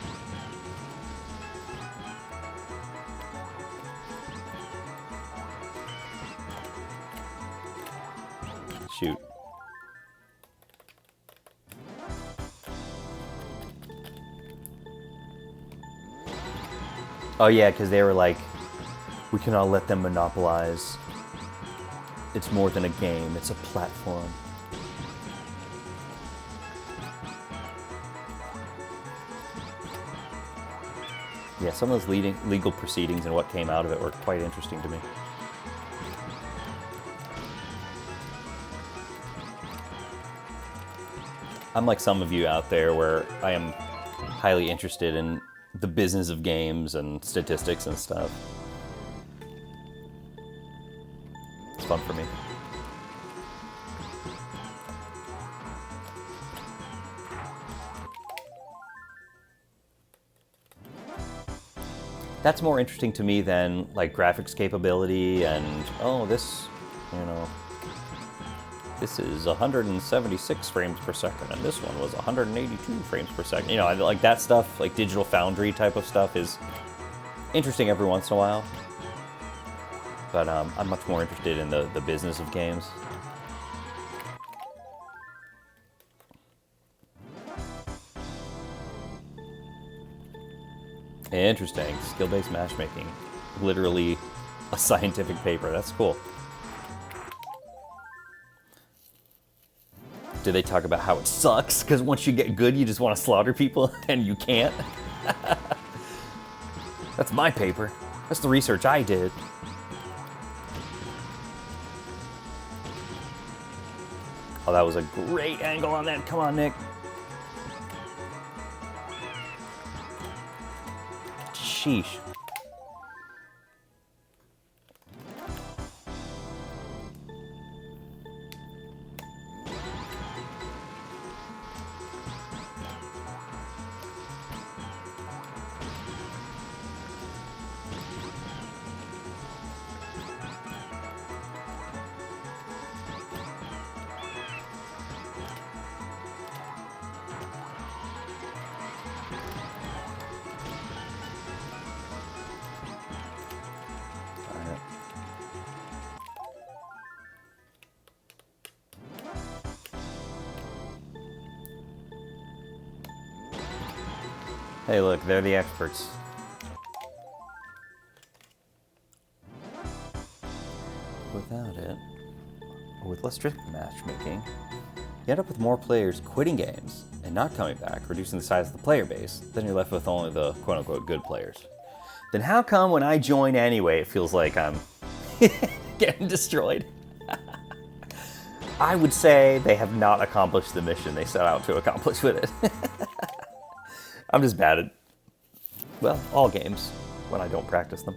Shoot. Oh yeah, because they were like, we cannot let them monopolize. It's more than a game, it's a platform. Yeah, some of those legal proceedings and what came out of it were quite interesting to me. I'm like some of you out there where I am highly interested in the business of games and statistics and stuff. It's fun for me. That's more interesting to me than like graphics capability and, oh, this, you know, this is 176 frames per second and this one was 182 frames per second. You know, like that stuff, like Digital Foundry type of stuff is interesting every once in a while. But I'm much more interested in the business of games. Interesting. Skill-based matchmaking. Literally a scientific paper. That's cool. Do they talk about how it sucks? Because once you get good, you just want to slaughter people, and you can't? That's my paper. That's the research I did. Oh, that was a great angle on that. Come on, Nick. Sheesh. Hey, look, they're the experts. Without it, or with less strict matchmaking, you end up with more players quitting games and not coming back, reducing the size of the player base. Then you're left with only the quote-unquote good players. Then how come when I join anyway, it feels like I'm getting destroyed? I would say they have not accomplished the mission they set out to accomplish with it. I'm just bad at, well, all games when I don't practice them.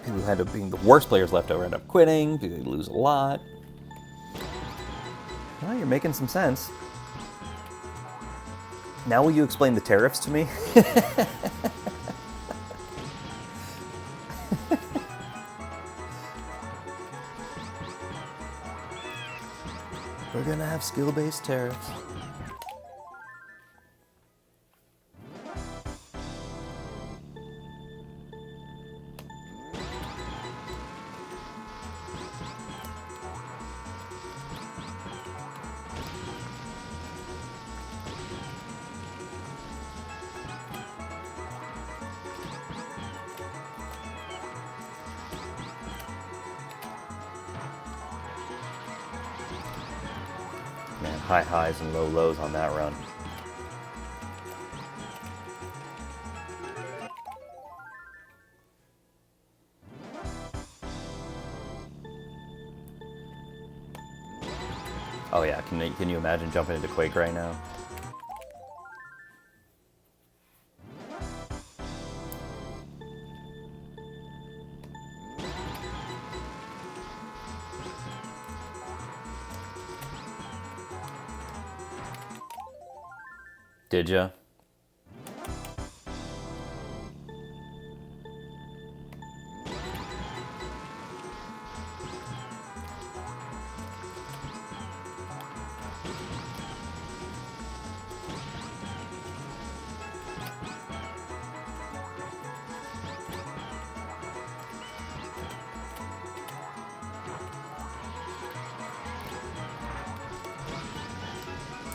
People who end up being the worst players left over end up quitting, they lose a lot. Well, you're making some sense. Now will you explain the tariffs to me? We're gonna have skill-based tariffs. Man, high highs and low lows on that run. Oh yeah, can you imagine jumping into Quake right now? Did ya?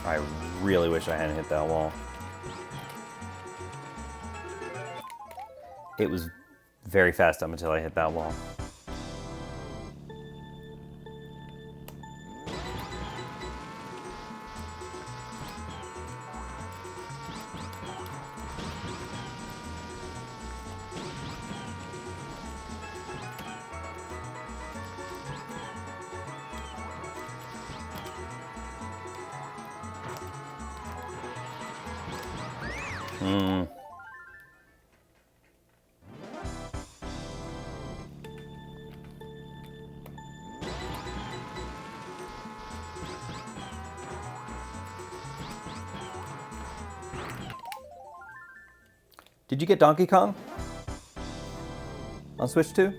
I really wish I hadn't hit that wall. It was very fast up until I hit that wall. Did you get Donkey Kong on Switch 2?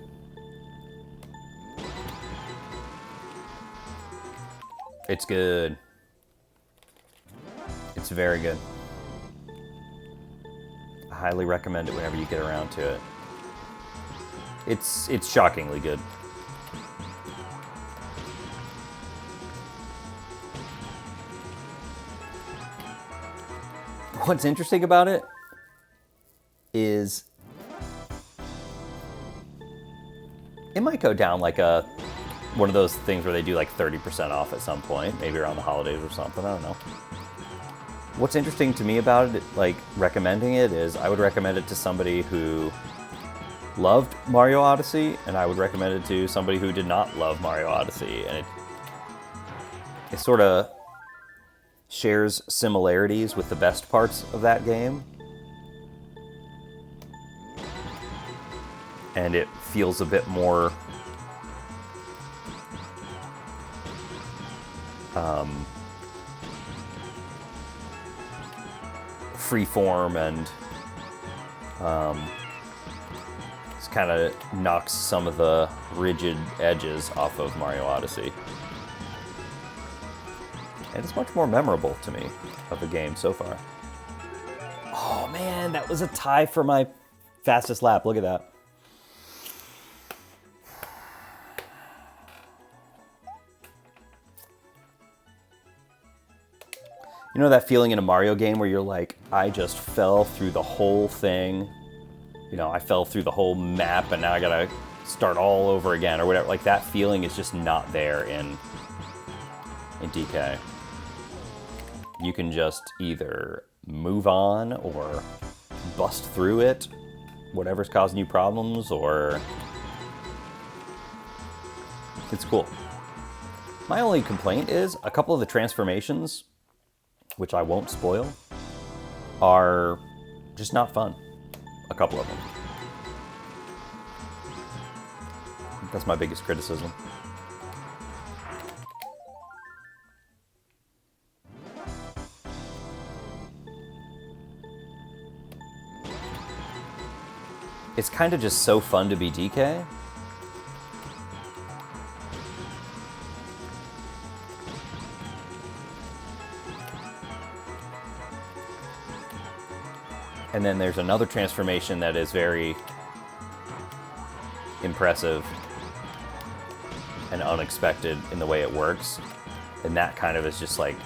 It's good. It's very good. I highly recommend it whenever you get around to it. It's shockingly good. What's interesting about it is it might go down like one of those things where they do like 30% off at some point, maybe around the holidays or something, I don't know. What's interesting to me about it, like recommending it, is I would recommend it to somebody who loved Mario Odyssey, and I would recommend it to somebody who did not love Mario Odyssey, and it sort of shares similarities with the best parts of that game. And it feels a bit more freeform, and it kind of knocks some of the rigid edges off of Mario Odyssey. And it's much more memorable to me of the game so far. Oh man, that was a tie for my fastest lap. Look at that. You know that feeling in a Mario game where you're like, I just fell through the whole thing. You know, I fell through the whole map and now I gotta start all over again or whatever. Like that feeling is just not there in DK. You can just either move on or bust through it, whatever's causing you problems, or it's cool. My only complaint is a couple of the transformations, which I won't spoil, are just not fun. A couple of them. That's my biggest criticism. It's kind of just so fun to be DK. And then there's another transformation that is very impressive and unexpected in the way it works. And that kind of is just like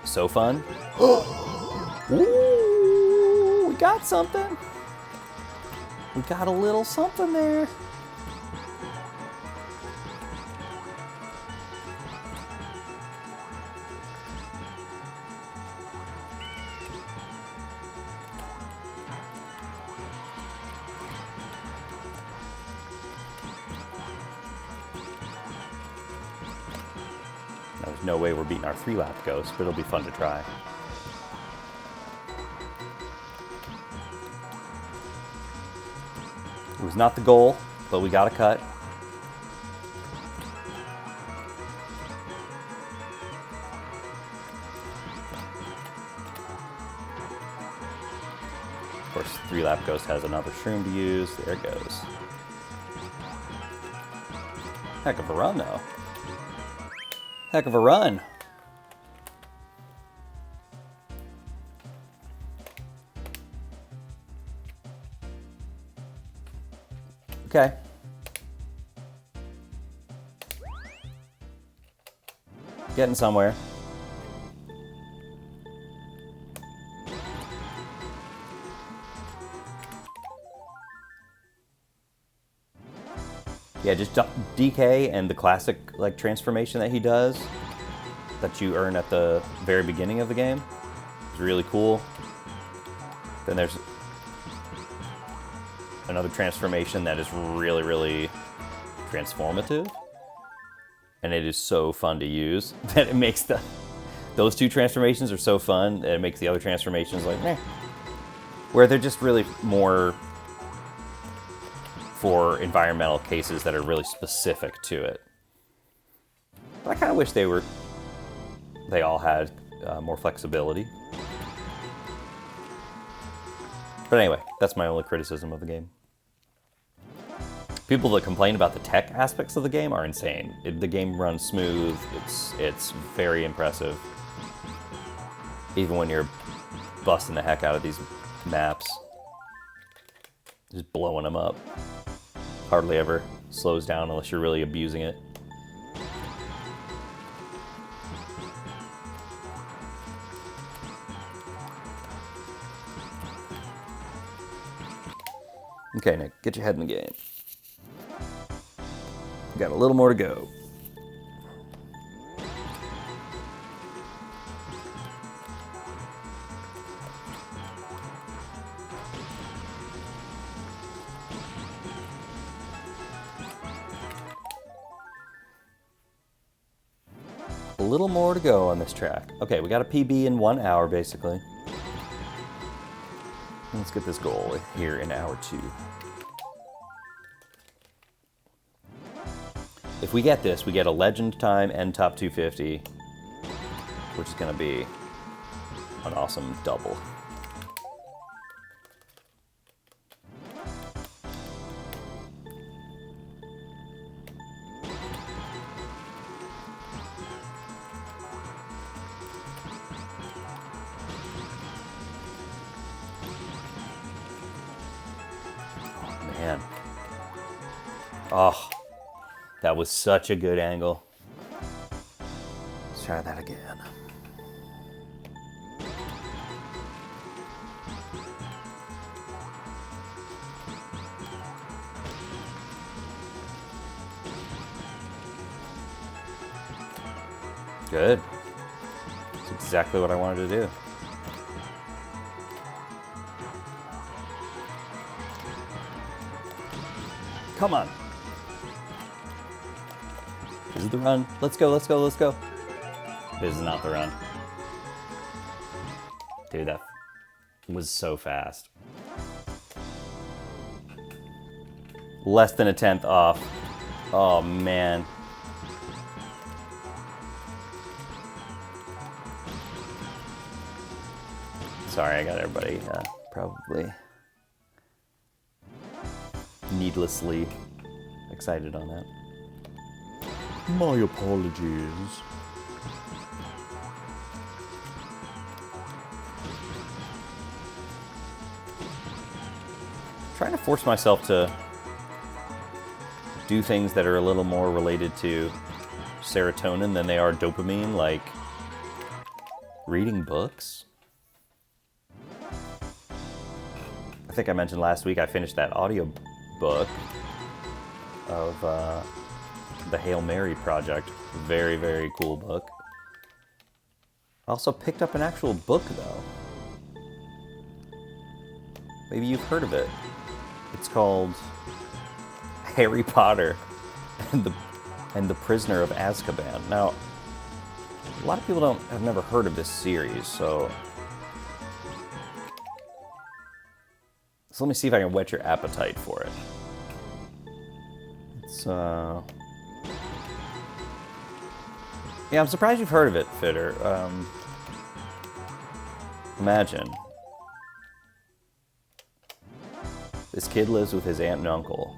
so fun. Ooh, we got something. We got a little something there. no way we're beating our 3-lap ghost, but it'll be fun to try. It was not the goal, but we got a cut. Of course, 3-lap ghost has another shroom to use. There it goes. Heck of a run, though. Heck of a run. Okay. Getting somewhere. Yeah, just DK and the classic like transformation that he does that you earn at the very beginning of the game is really cool. Then there's another transformation that is really, really transformative. And it is so fun to use that it makes those two transformations are so fun that it makes the other transformations like, meh. Where they're just really more for environmental cases that are really specific to it. But I kind of wish they all had more flexibility. But anyway, that's my only criticism of the game. People that complain about the tech aspects of the game are insane. The game runs smooth. It's very impressive. Even when you're busting the heck out of these maps. Just blowing them up. Hardly ever slows down unless you're really abusing it. Okay, Nick, get your head in the game. Got a little more to go. A little more to go on this track. Okay, we got a PB in 1 hour, basically. Let's get this goal here in hour 2. If we get this, we get a legend time and top 250, which is going to be an awesome double. Man. Oh, that was such a good angle. Let's try that again. Good. That's exactly what I wanted to do. Come on. This is the run. Let's go, let's go, let's go. This is not the run. Dude, that was so fast. Less than a tenth off. Oh, man. Sorry, I got everybody probably needlessly excited on that. My apologies. Trying to force myself to do things that are a little more related to serotonin than they are dopamine, like reading books. I think I mentioned last week I finished that audio book of the Hail Mary Project. Very, very cool book. I also picked up an actual book, though. Maybe you've heard of it. It's called Harry Potter and the Prisoner of Azkaban. Now, A lot of people have never heard of this series, so let me see if I can whet your appetite for it. It's yeah, I'm surprised you've heard of it, Fitter. Imagine this kid lives with his aunt and uncle,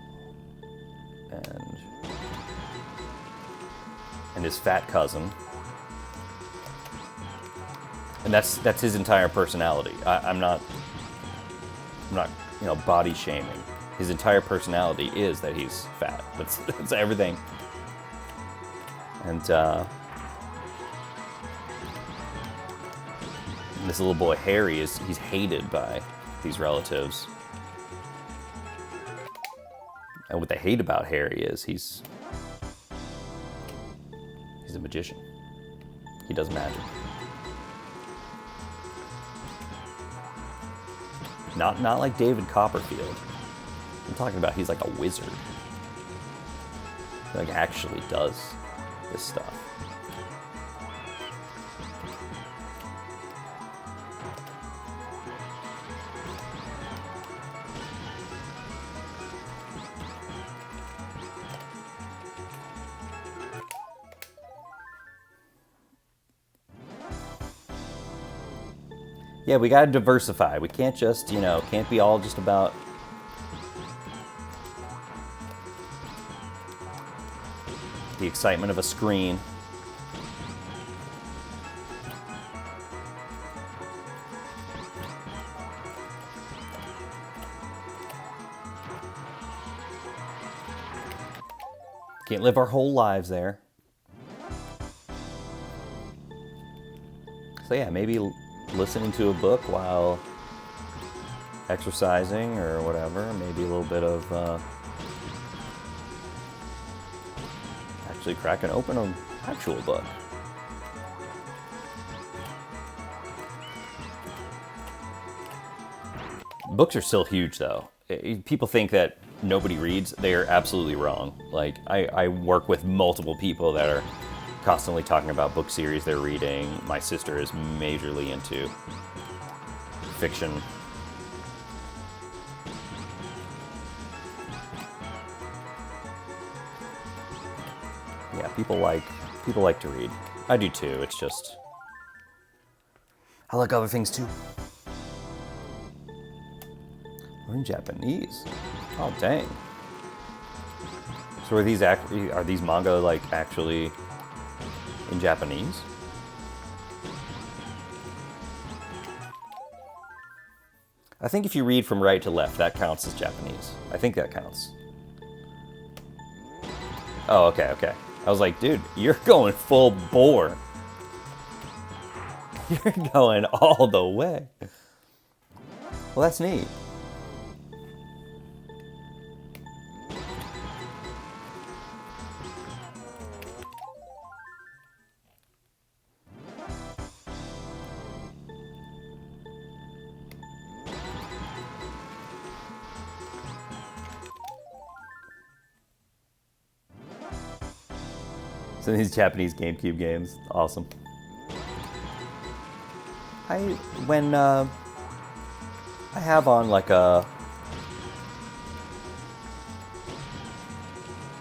and his fat cousin. And that's his entire personality. I'm not, body shaming. His entire personality is that he's fat. That's everything. And this little boy Harry he's hated by these relatives. And what they hate about Harry is he's a magician. He does magic. Not like David Copperfield. I'm talking about he's like a wizard. He like actually does this stuff. Yeah, we gotta diversify. We can't just, can't be all just about the excitement of a screen. Can't live our whole lives there. So yeah, maybe listening to a book while exercising or whatever. Maybe a little bit of actually cracking open an actual book. Books are still huge, though. People think that nobody reads. They are absolutely wrong. Like, I work with multiple people that are constantly talking about book series they're reading. My sister is majorly into fiction. Yeah, people like to read. I do too. It's just I like other things too. Learn Japanese. Oh dang. So are these manga like actually in Japanese? I think if you read from right to left, that counts as Japanese. I think that counts. Oh, okay. I was like, dude, you're going full bore. You're going all the way. Well, that's neat. So these Japanese GameCube games, awesome. When I have on like a,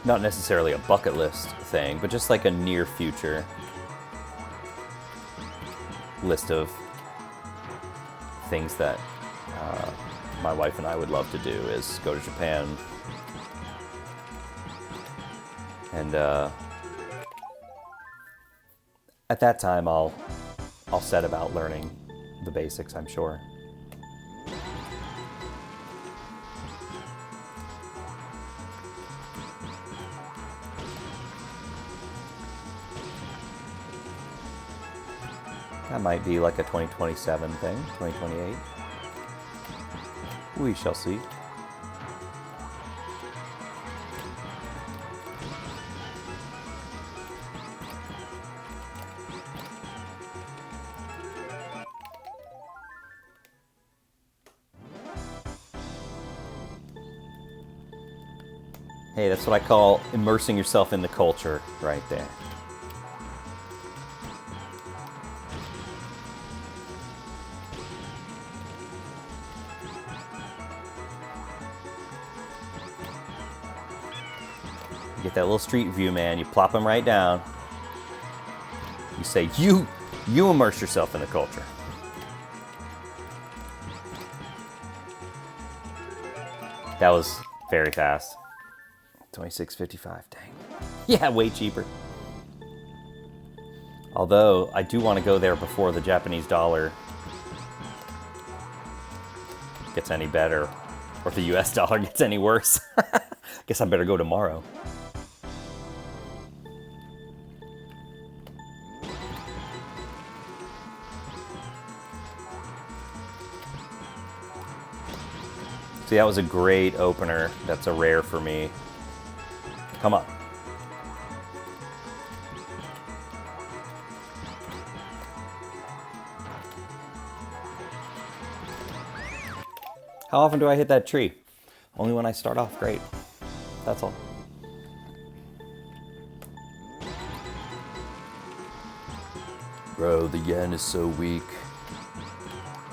not necessarily a bucket list thing, but just like a near future list of things that my wife and I would love to do is go to Japan and at that time I'll set about learning the basics, I'm sure. That might be like a 2027 thing, 2028. We shall see. Hey, that's what I call immersing yourself in the culture right there. You get that little street view, man. You plop them right down. You say, you immerse yourself in the culture. That was very fast. 26.55, dang. Yeah, way cheaper. Although, I do want to go there before the Japanese dollar gets any better, or if the US dollar gets any worse. Guess I better go tomorrow. See, that was a great opener. That's a rare for me. Come on. How often do I hit that tree? Only when I start off great. That's all. Bro, the yen is so weak.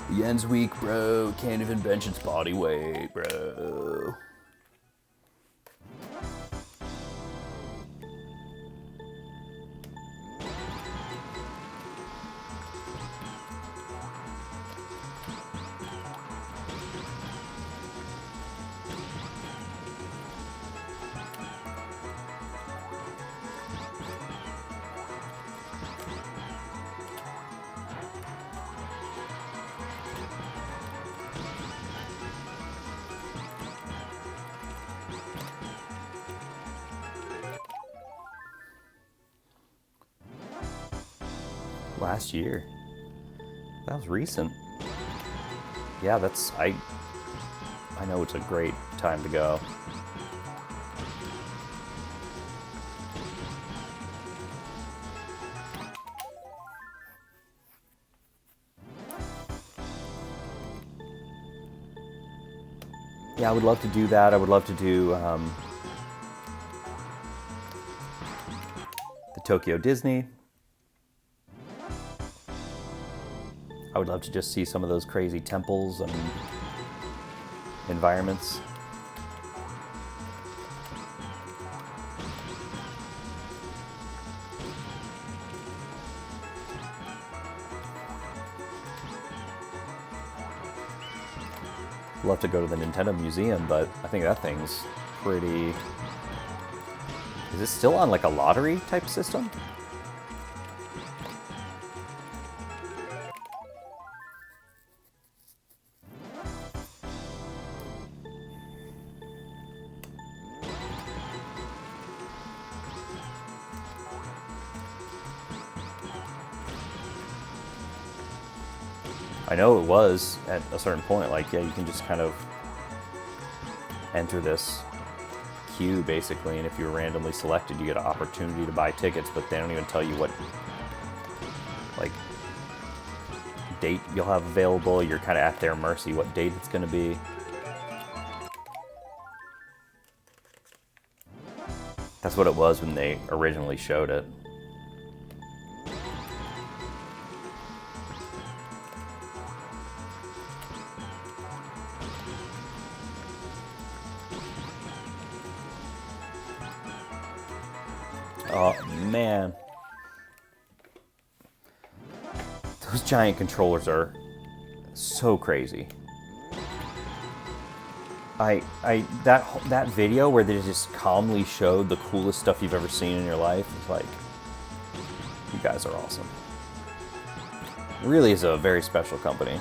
The yen's weak, bro. Can't even bench its body weight, bro. Last year. That was recent. Yeah, that's I know it's a great time to go. Yeah, I would love to do that. I would love to do the Tokyo Disney. I would love to just see some of those crazy temples and environments. I'd love to go to the Nintendo Museum, but I think that thing's pretty... Is it still on like a lottery type system? I know it was at a certain point, like, yeah, you can just kind of enter this queue basically, and if you're randomly selected, you get an opportunity to buy tickets, but they don't even tell you what, like, date you'll have available. You're kind of at their mercy what date it's going to be. That's what it was when they originally showed it. Oh, man. Those giant controllers are so crazy. That video where they just calmly showed the coolest stuff you've ever seen in your life is like, you guys are awesome. It really is a very special company.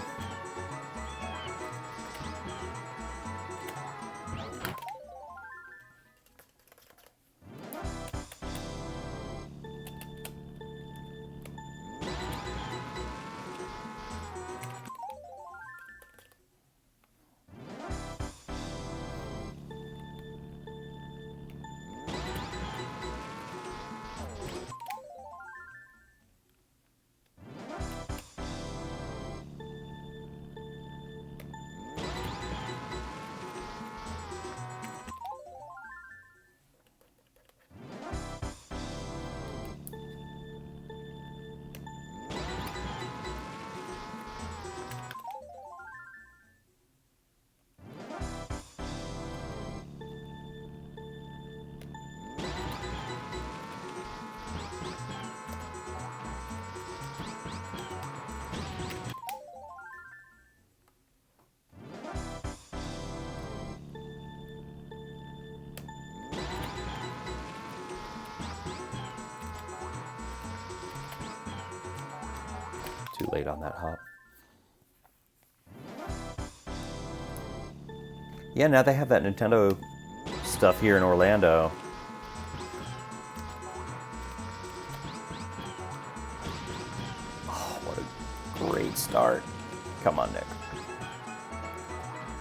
Too late on that hop. Yeah, now they have that Nintendo stuff here in Orlando. Oh, what a great start. Come on, Nick.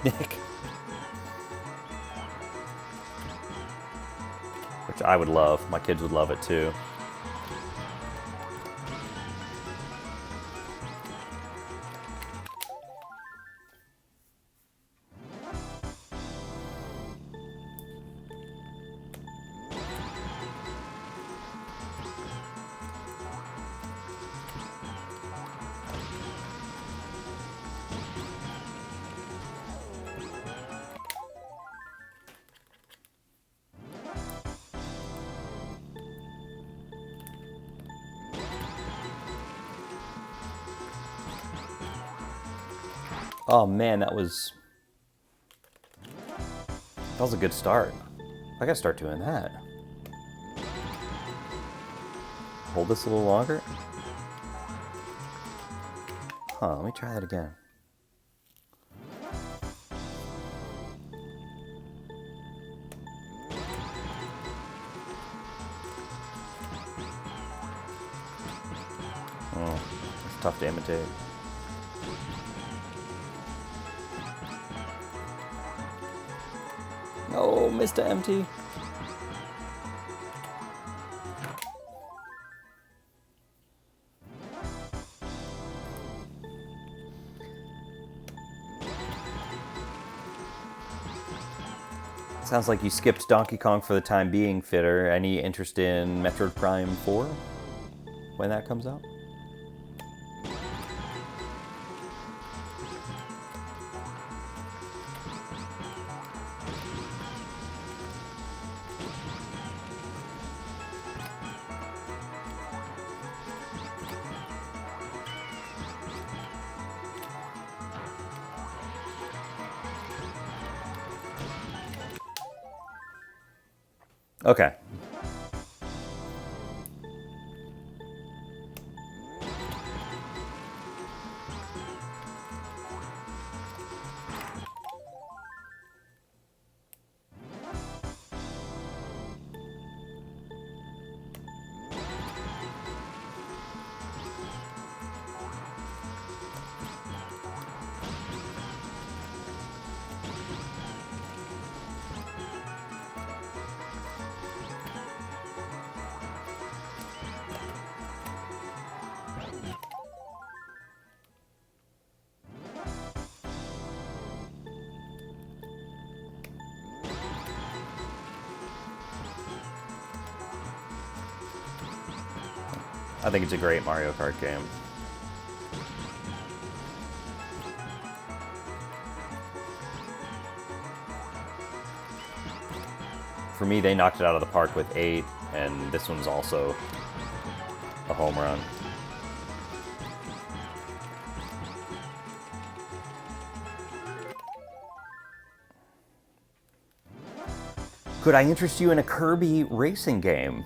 Nick. Which I would love. My kids would love it too. Oh man, that was a good start. I gotta start doing that. Hold this a little longer. Huh, let me try that again. Oh, it's tough to imitate. Oh, Mr. Empty. Sounds like you skipped Donkey Kong for the time being, Fitter. Any interest in Metroid Prime 4 when that comes out? Okay. I think it's a great Mario Kart game. For me, they knocked it out of the park with 8, and this one's also a home run. Could I interest you in a Kirby racing game?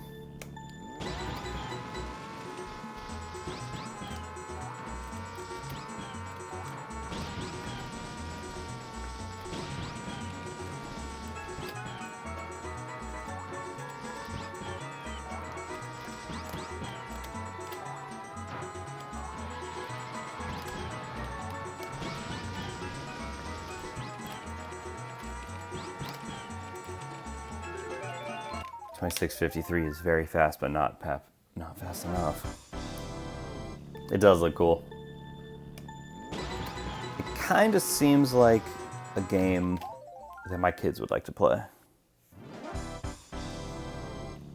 $26.53 is very fast, but not fast enough. It does look cool. It kind of seems like a game that my kids would like to play.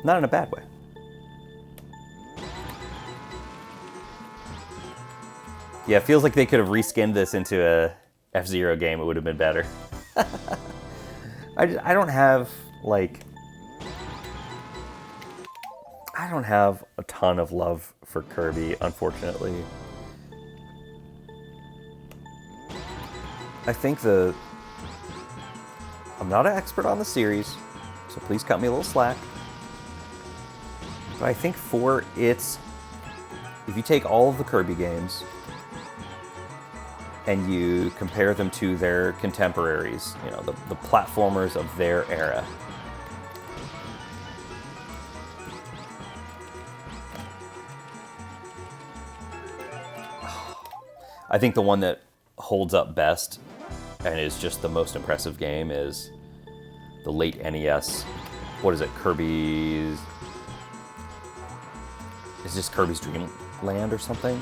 Not in a bad way. Yeah, it feels like they could have reskinned this into a F-Zero game. It would have been better. I don't have, like... I don't have a ton of love for Kirby, unfortunately. I think I'm not an expert on the series, so please cut me a little slack. But I think if you take all of the Kirby games and you compare them to their contemporaries, you know, the platformers of their era. I think the one that holds up best and is just the most impressive game is the late NES. What is it? Kirby's... Is this Kirby's Dream Land or something?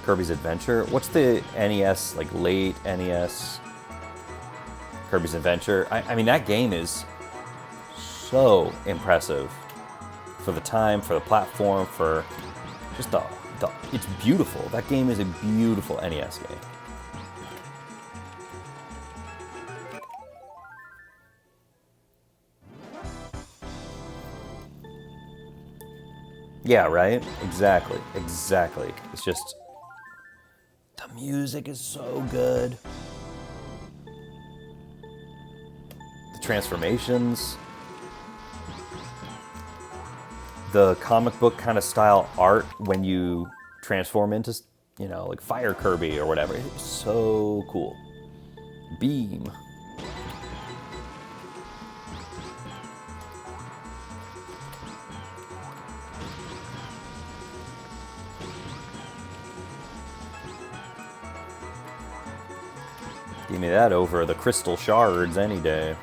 Kirby's Adventure? What's the NES, like late NES Kirby's Adventure? I mean, that game is so impressive for the time, for the platform, for just it's beautiful. That game is a beautiful NES game. Yeah, right? Exactly. Exactly. It's just... The music is so good. The transformations. The comic book kind of style art when you transform into, you know, like Fire Kirby or whatever. It's so cool. Beam. Give me that over the crystal shards any day.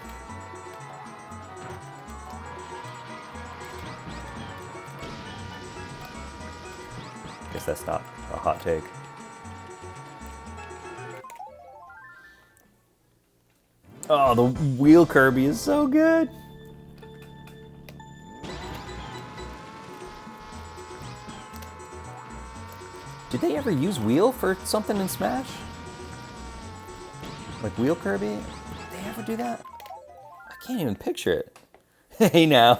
Guess that's not a hot take. Oh, the wheel Kirby is so good. Did they ever use wheel for something in Smash? Like wheel Kirby? Did they ever do that? I can't even picture it. Hey now.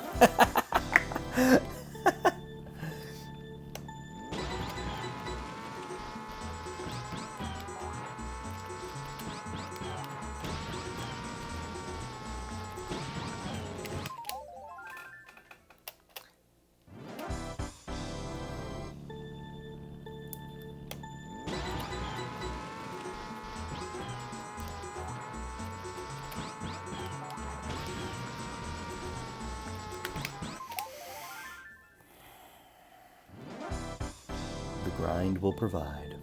The grind will provide.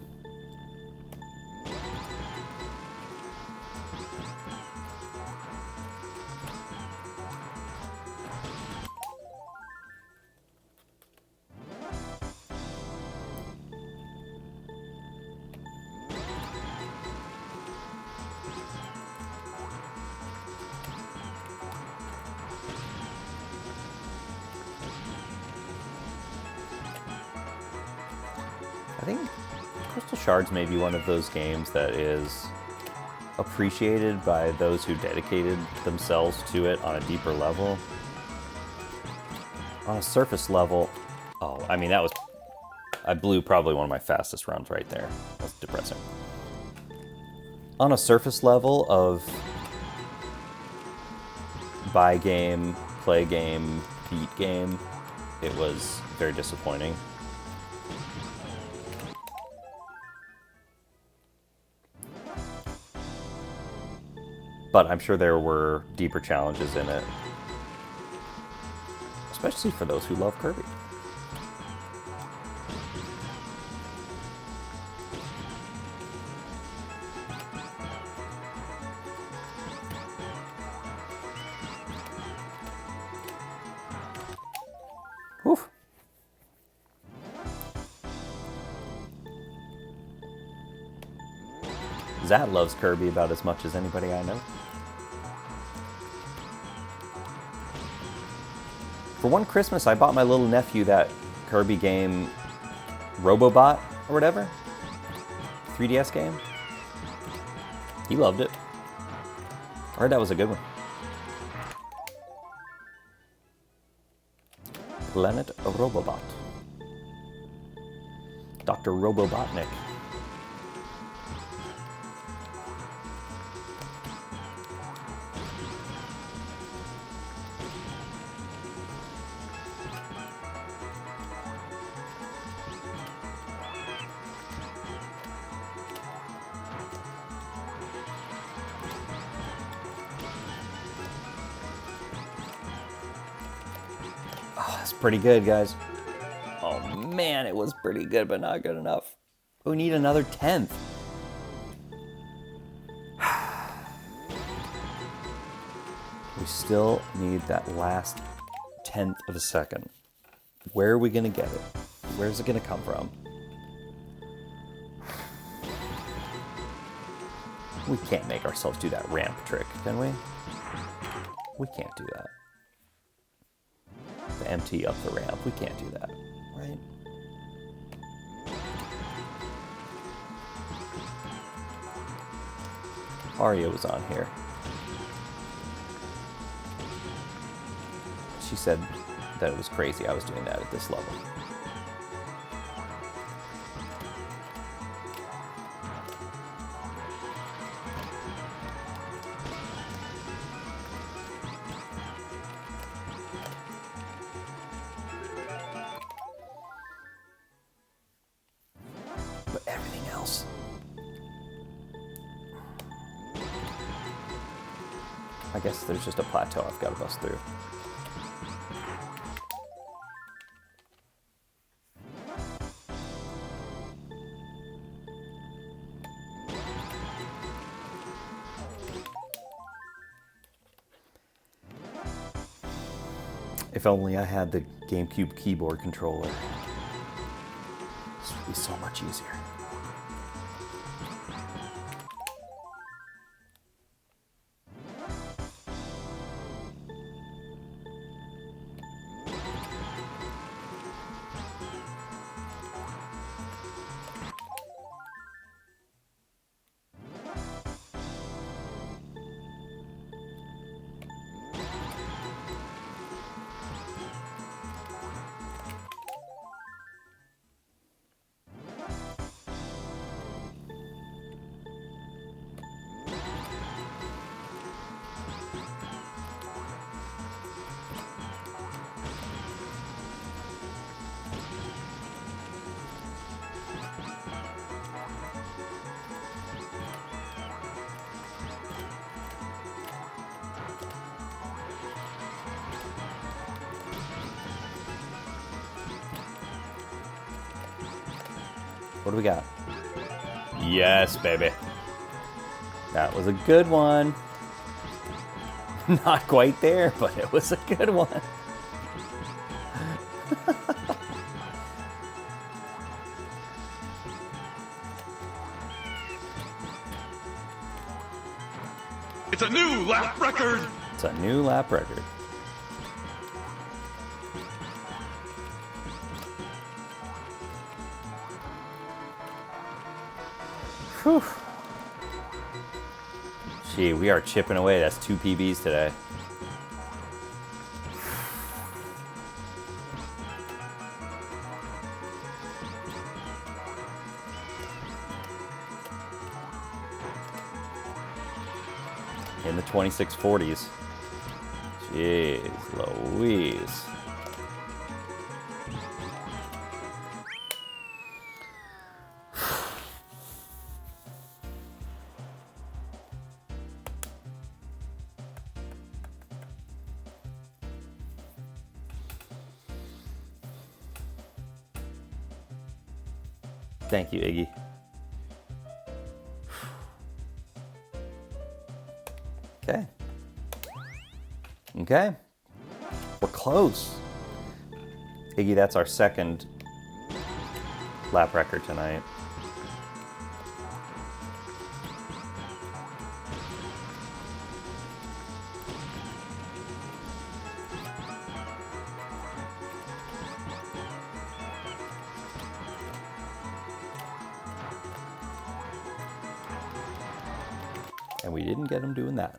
I think Crystal Shards may be one of those games that is appreciated by those who dedicated themselves to it on a deeper level. On a surface level, oh, I mean, I blew probably one of my fastest runs right there. That's depressing. On a surface level of buy game, play game, beat game, it was very disappointing. But I'm sure there were deeper challenges in it. Especially for those who love Kirby. Oof. Zat loves Kirby about as much as anybody I know. For one Christmas, I bought my little nephew that Kirby game, Robobot or whatever. 3DS game. He loved it. I heard that was a good one. Planet Robobot. Dr. Robobotnik. That's pretty good, guys. Oh man, it was pretty good, but not good enough. We need another 10th. We still need that last 10th of a second. Where are we gonna get it? Where's it gonna come from? We can't make ourselves do that ramp trick, can we? We can't do that. To empty up the ramp, we can't do that, right? Aria was on here. She said that it was crazy I was doing that at this level. But everything else, I guess there's just a plateau I've got to bust through. If only I had the GameCube keyboard controller. This would be so much easier. What do we got? Yes, baby. That was a good one. Not quite there, but it was a good one. It's a new lap record! It's a new lap record. Whew. Gee, we are chipping away. That's 2 PBs today. In the 2640s. Jeez Louise. Thank you, Iggy. Okay. Okay. We're close. Iggy, that's our second lap record tonight. And we didn't get him doing that.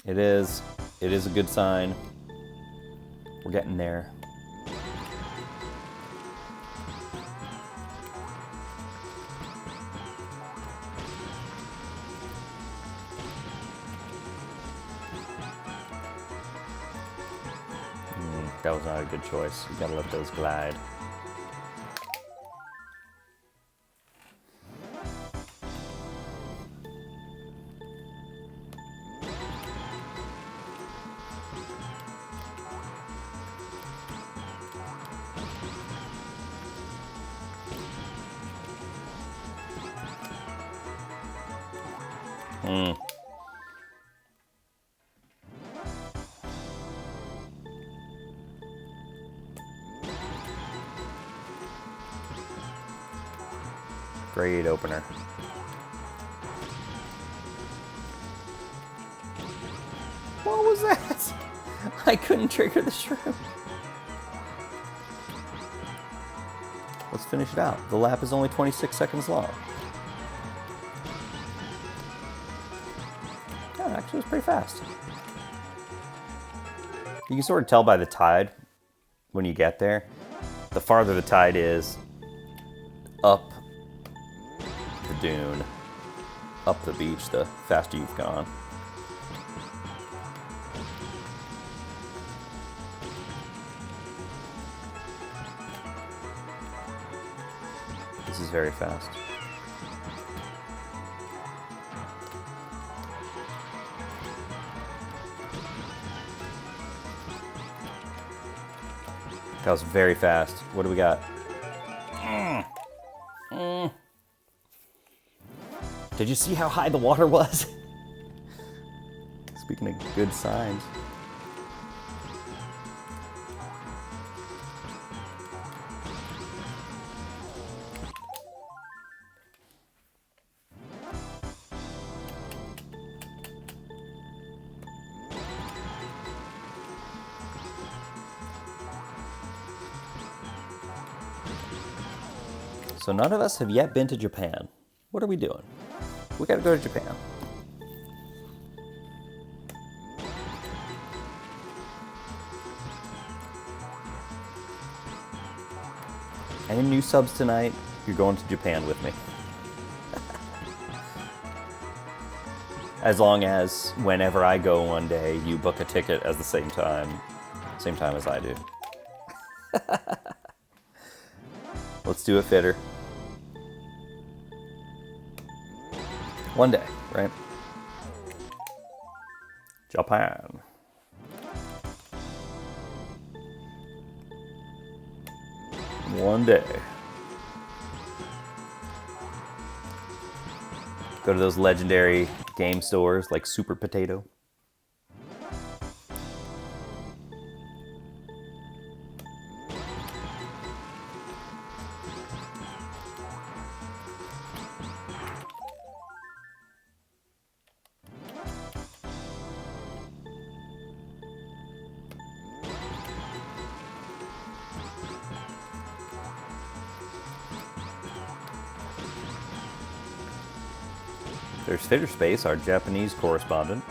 It is a good sign. We're getting there. That was not a good choice. You gotta let those glide. Great opener. What was that? I couldn't trigger the shroom. Let's finish it out. The lap is only 26 seconds long. Yeah, actually, it's pretty fast. You can sort of tell by the tide when you get there. The farther the tide is, up the dune, up the beach, the faster you've gone. This is very fast. That was very fast. What do we got? Did you see how high the water was? Speaking of good signs. So none of us have yet been to Japan. What are we doing? We gotta go to Japan. Any new subs tonight? You're going to Japan with me. As long as whenever I go one day, you book a ticket at the same time as I do. Let's do it, Fitter. One day, right? Japan. One day. Go to those legendary game stores like Super Potato. There's Fitterspace, our Japanese correspondent.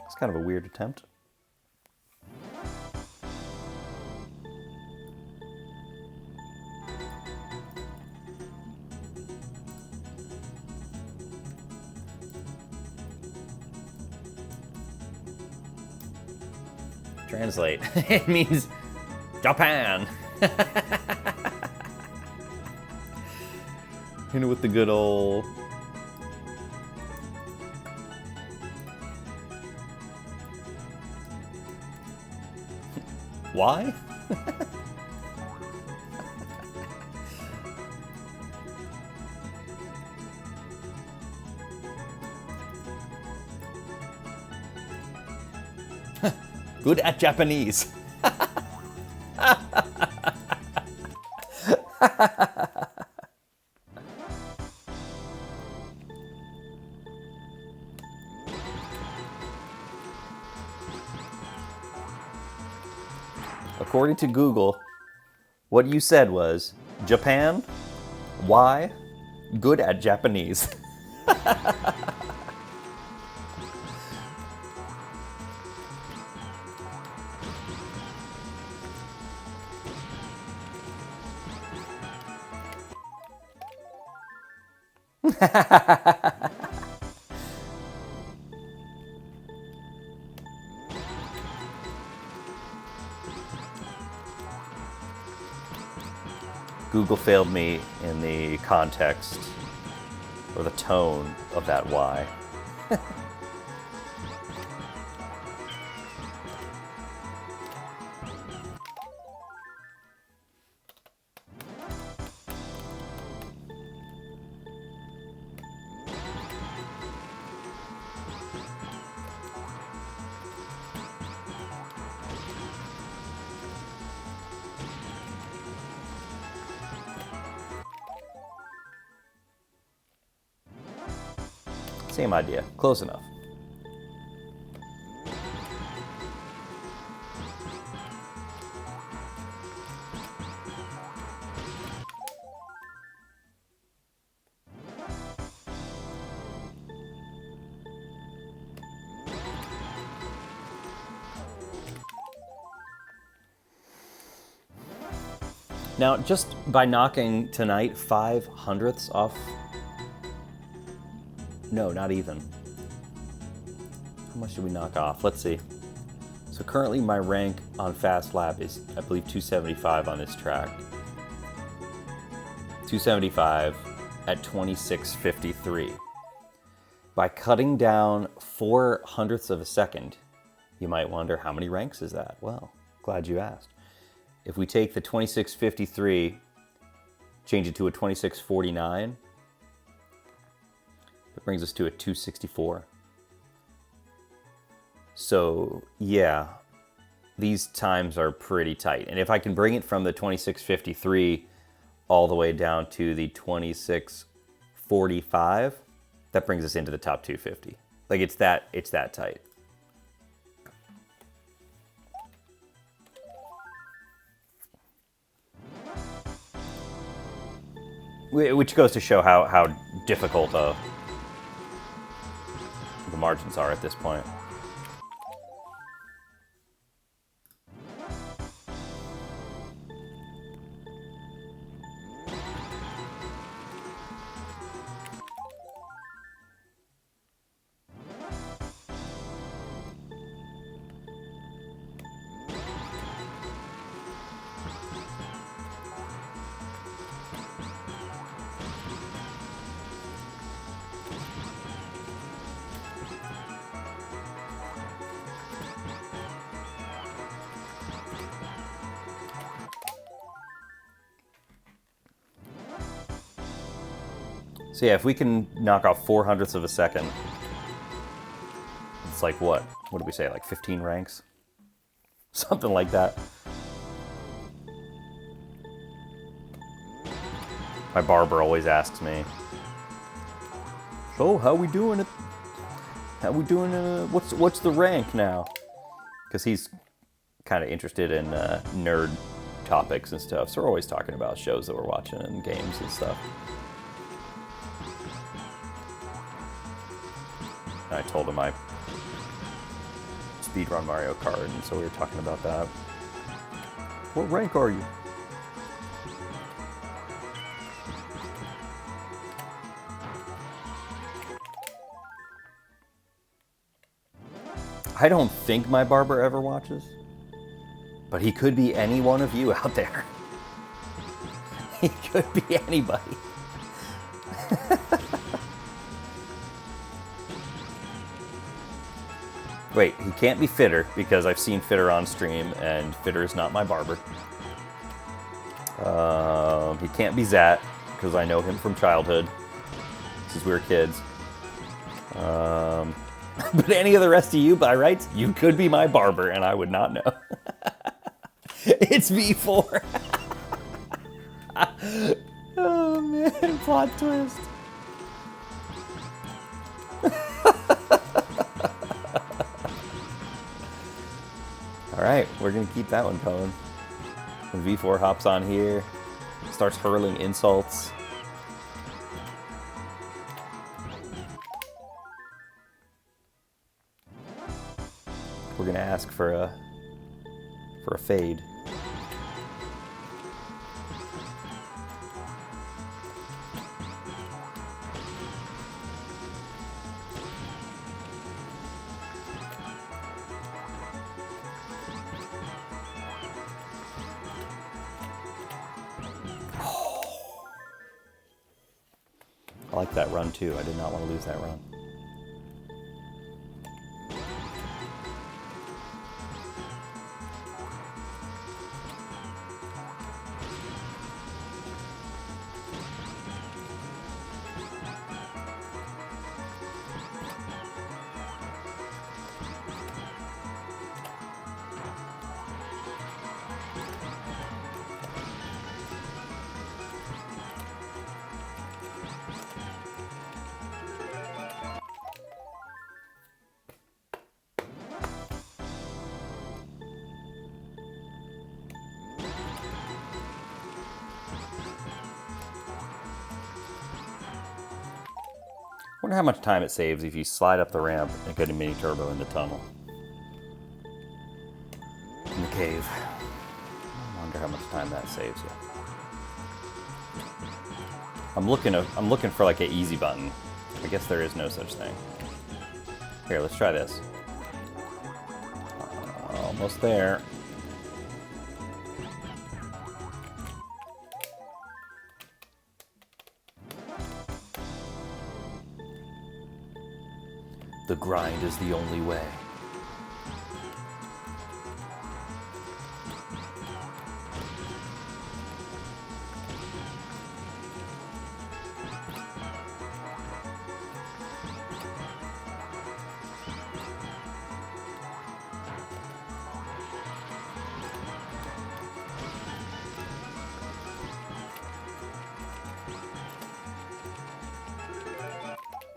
It's kind of a weird attempt. Translate. It means Japan. You know, with the good old... Why? Good at Japanese. According to Google, what you said was, Japan, why? Good at Japanese. Google failed me in the context or the tone of that Y. Same idea, close enough. Now, just by knocking tonight 5/100ths off. No, not even. How much did we knock off? Let's see. So currently my rank on Fast Lap is, I believe, 275 on this track. 275 at 26:53. By cutting down 4/100ths of a second, you might wonder, how many ranks is that? Well, glad you asked. If we take the 26:53, change it to a 26:49, that brings us to a 264. So yeah, these times are pretty tight. And if I can bring it from the 26:53 all the way down to the 26:45, that brings us into the top 250. Like it's that tight. Which goes to show how difficult the margins are at this point. So yeah, if we can knock off 4/100ths of a second, it's like what? What did we say? Like 15 ranks? Something like that. My barber always asks me, "So how we doing it? How we doing? What's the rank now?" Because he's kind of interested in nerd topics and stuff. So we're always talking about shows that we're watching and games and stuff. I told him I speedrun Mario Kart, and so we were talking about that. What rank are you? I don't think my barber ever watches, but he could be any one of you out there. He could be anybody. Wait, he can't be Fitter, because I've seen Fitter on stream, and Fitter is not my barber. He can't be Zat, because I know him from childhood, since we were kids. But any of the rest of you, by rights, you could be my barber, and I would not know. It's V4. Oh man, plot twist. Alright, we're gonna keep that one going. When V4 hops on here, starts hurling insults. We're gonna ask for a fade. I like that run too. I did not want to lose that run. Wonder how much time it saves if you slide up the ramp and get a mini turbo in the tunnel. In the cave. I wonder how much time that saves you. I'm looking for like an easy button. I guess there is no such thing. Here, let's try this. Almost there. The grind is the only way.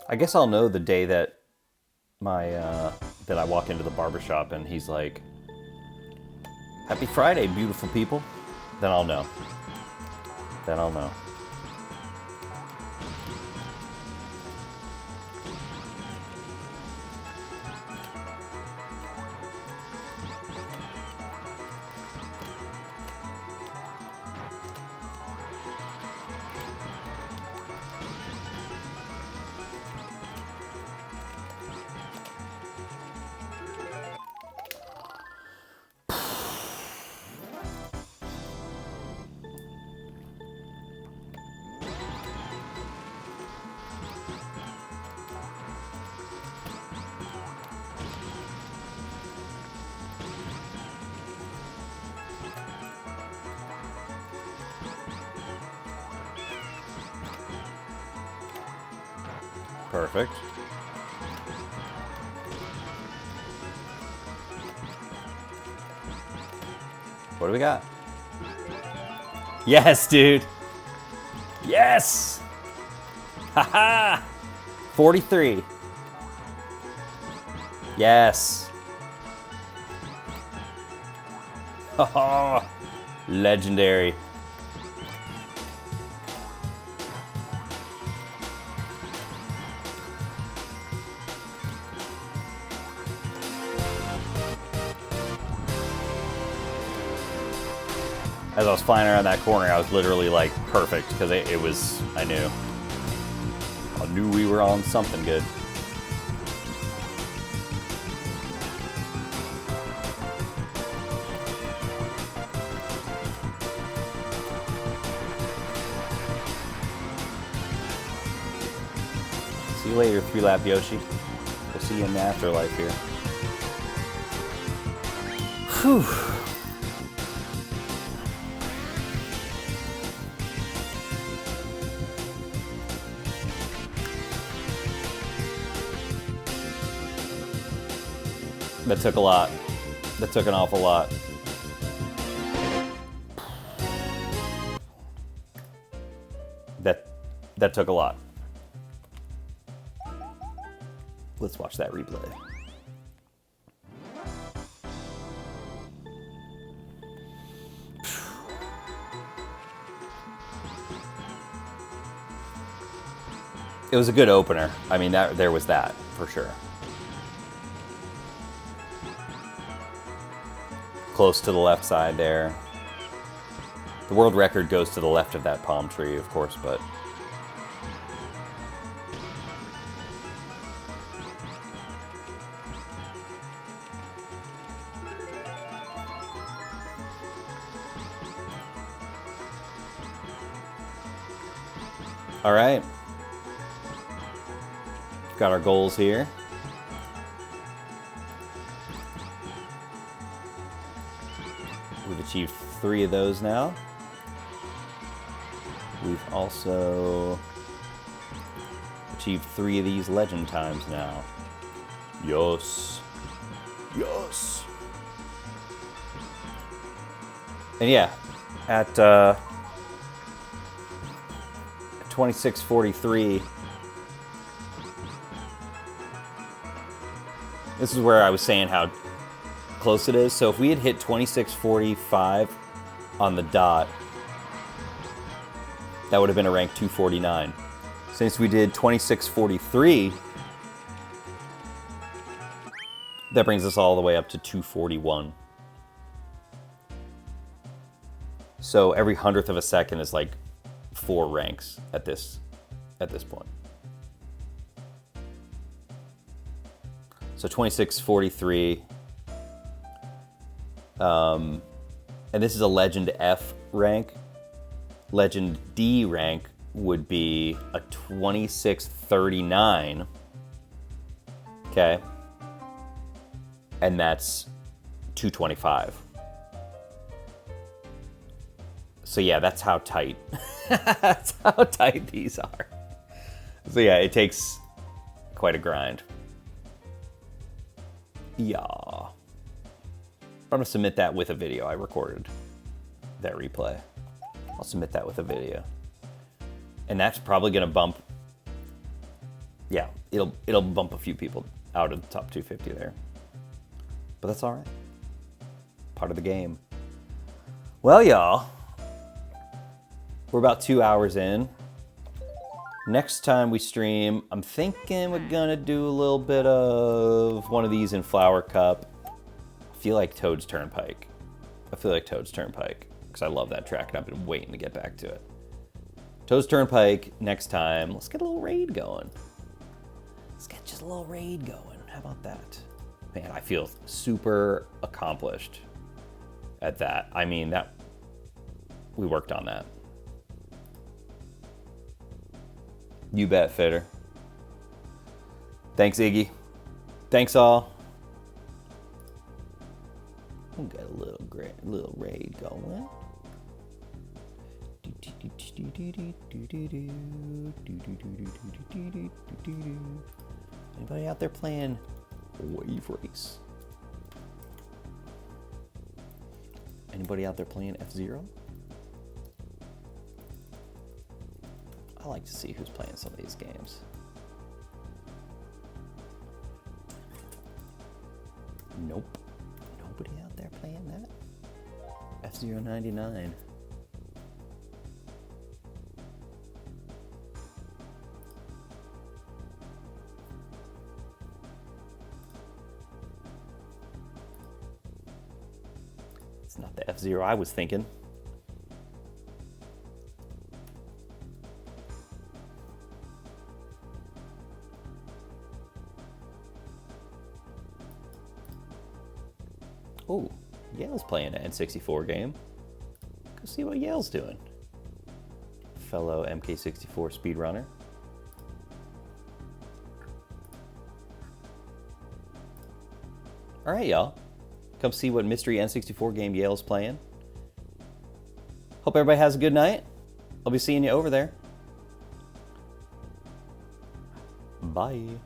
I guess I'll know the day that that I walk into the barbershop and he's like, "Happy Friday, beautiful people." Then I'll know. Then I'll know. Perfect. What do we got? Yes, dude. Yes. Haha. 43. Yes. Oh, legendary. As I was flying around that corner, I was literally like perfect because it was, I knew we were on something good. See you later, 3-lap Yoshi. We'll see you in the afterlife here. Whew. That took a lot. That took an awful lot. That took a lot. Let's watch that replay. It was a good opener. I mean, there was that for sure. Close to the left side there. The world record goes to the left of that palm tree, of course, but all right. got our goals here. We've achieved 3 of those now. We've also achieved 3 of these legend times now. Yes. Yes. And yeah, at 26:43, this is where I was saying how close it is. So if we had hit 26:45 on the dot, that would have been a rank 249. Since we did 26:43, that brings us all the way up to 241. So every 100th of a second is like 4 ranks at this point. So 26:43, and this is a Legend F rank. Legend D rank would be a 26:39. Okay, and that's 225. So yeah, that's how tight. That's how tight these are. So yeah, it takes quite a grind. Yeah. I'm gonna submit that with a video. I recorded that replay. I'll submit that with a video. And that's probably gonna bump, yeah, it'll bump a few people out of the top 250 there. But that's all right. Part of the game. Well, y'all, we're about 2 hours in. Next time we stream, I'm thinking we're gonna do a little bit of one of these in Flower Cup. I feel like Toad's Turnpike. Because I love that track and I've been waiting to get back to it. Toad's Turnpike next time. Let's get a little raid going. Let's get just a little raid going. How about that? Man, I feel super accomplished at that. I mean, that we worked on that. You bet, Fitter. Thanks, Iggy. Thanks, all. We got a little raid going. Anybody out there playing Wave Race? Anybody out there playing F-Zero? I like to see who's playing some of these games. Nope. Nobody out there playing that? F-Zero 99. It's not the F-Zero I was thinking. Oh, Yale's playing an N64 game. Go see what Yale's doing. Fellow MK64 speedrunner. All right, y'all. Come see what mystery N64 game Yale's playing. Hope everybody has a good night. I'll be seeing you over there. Bye.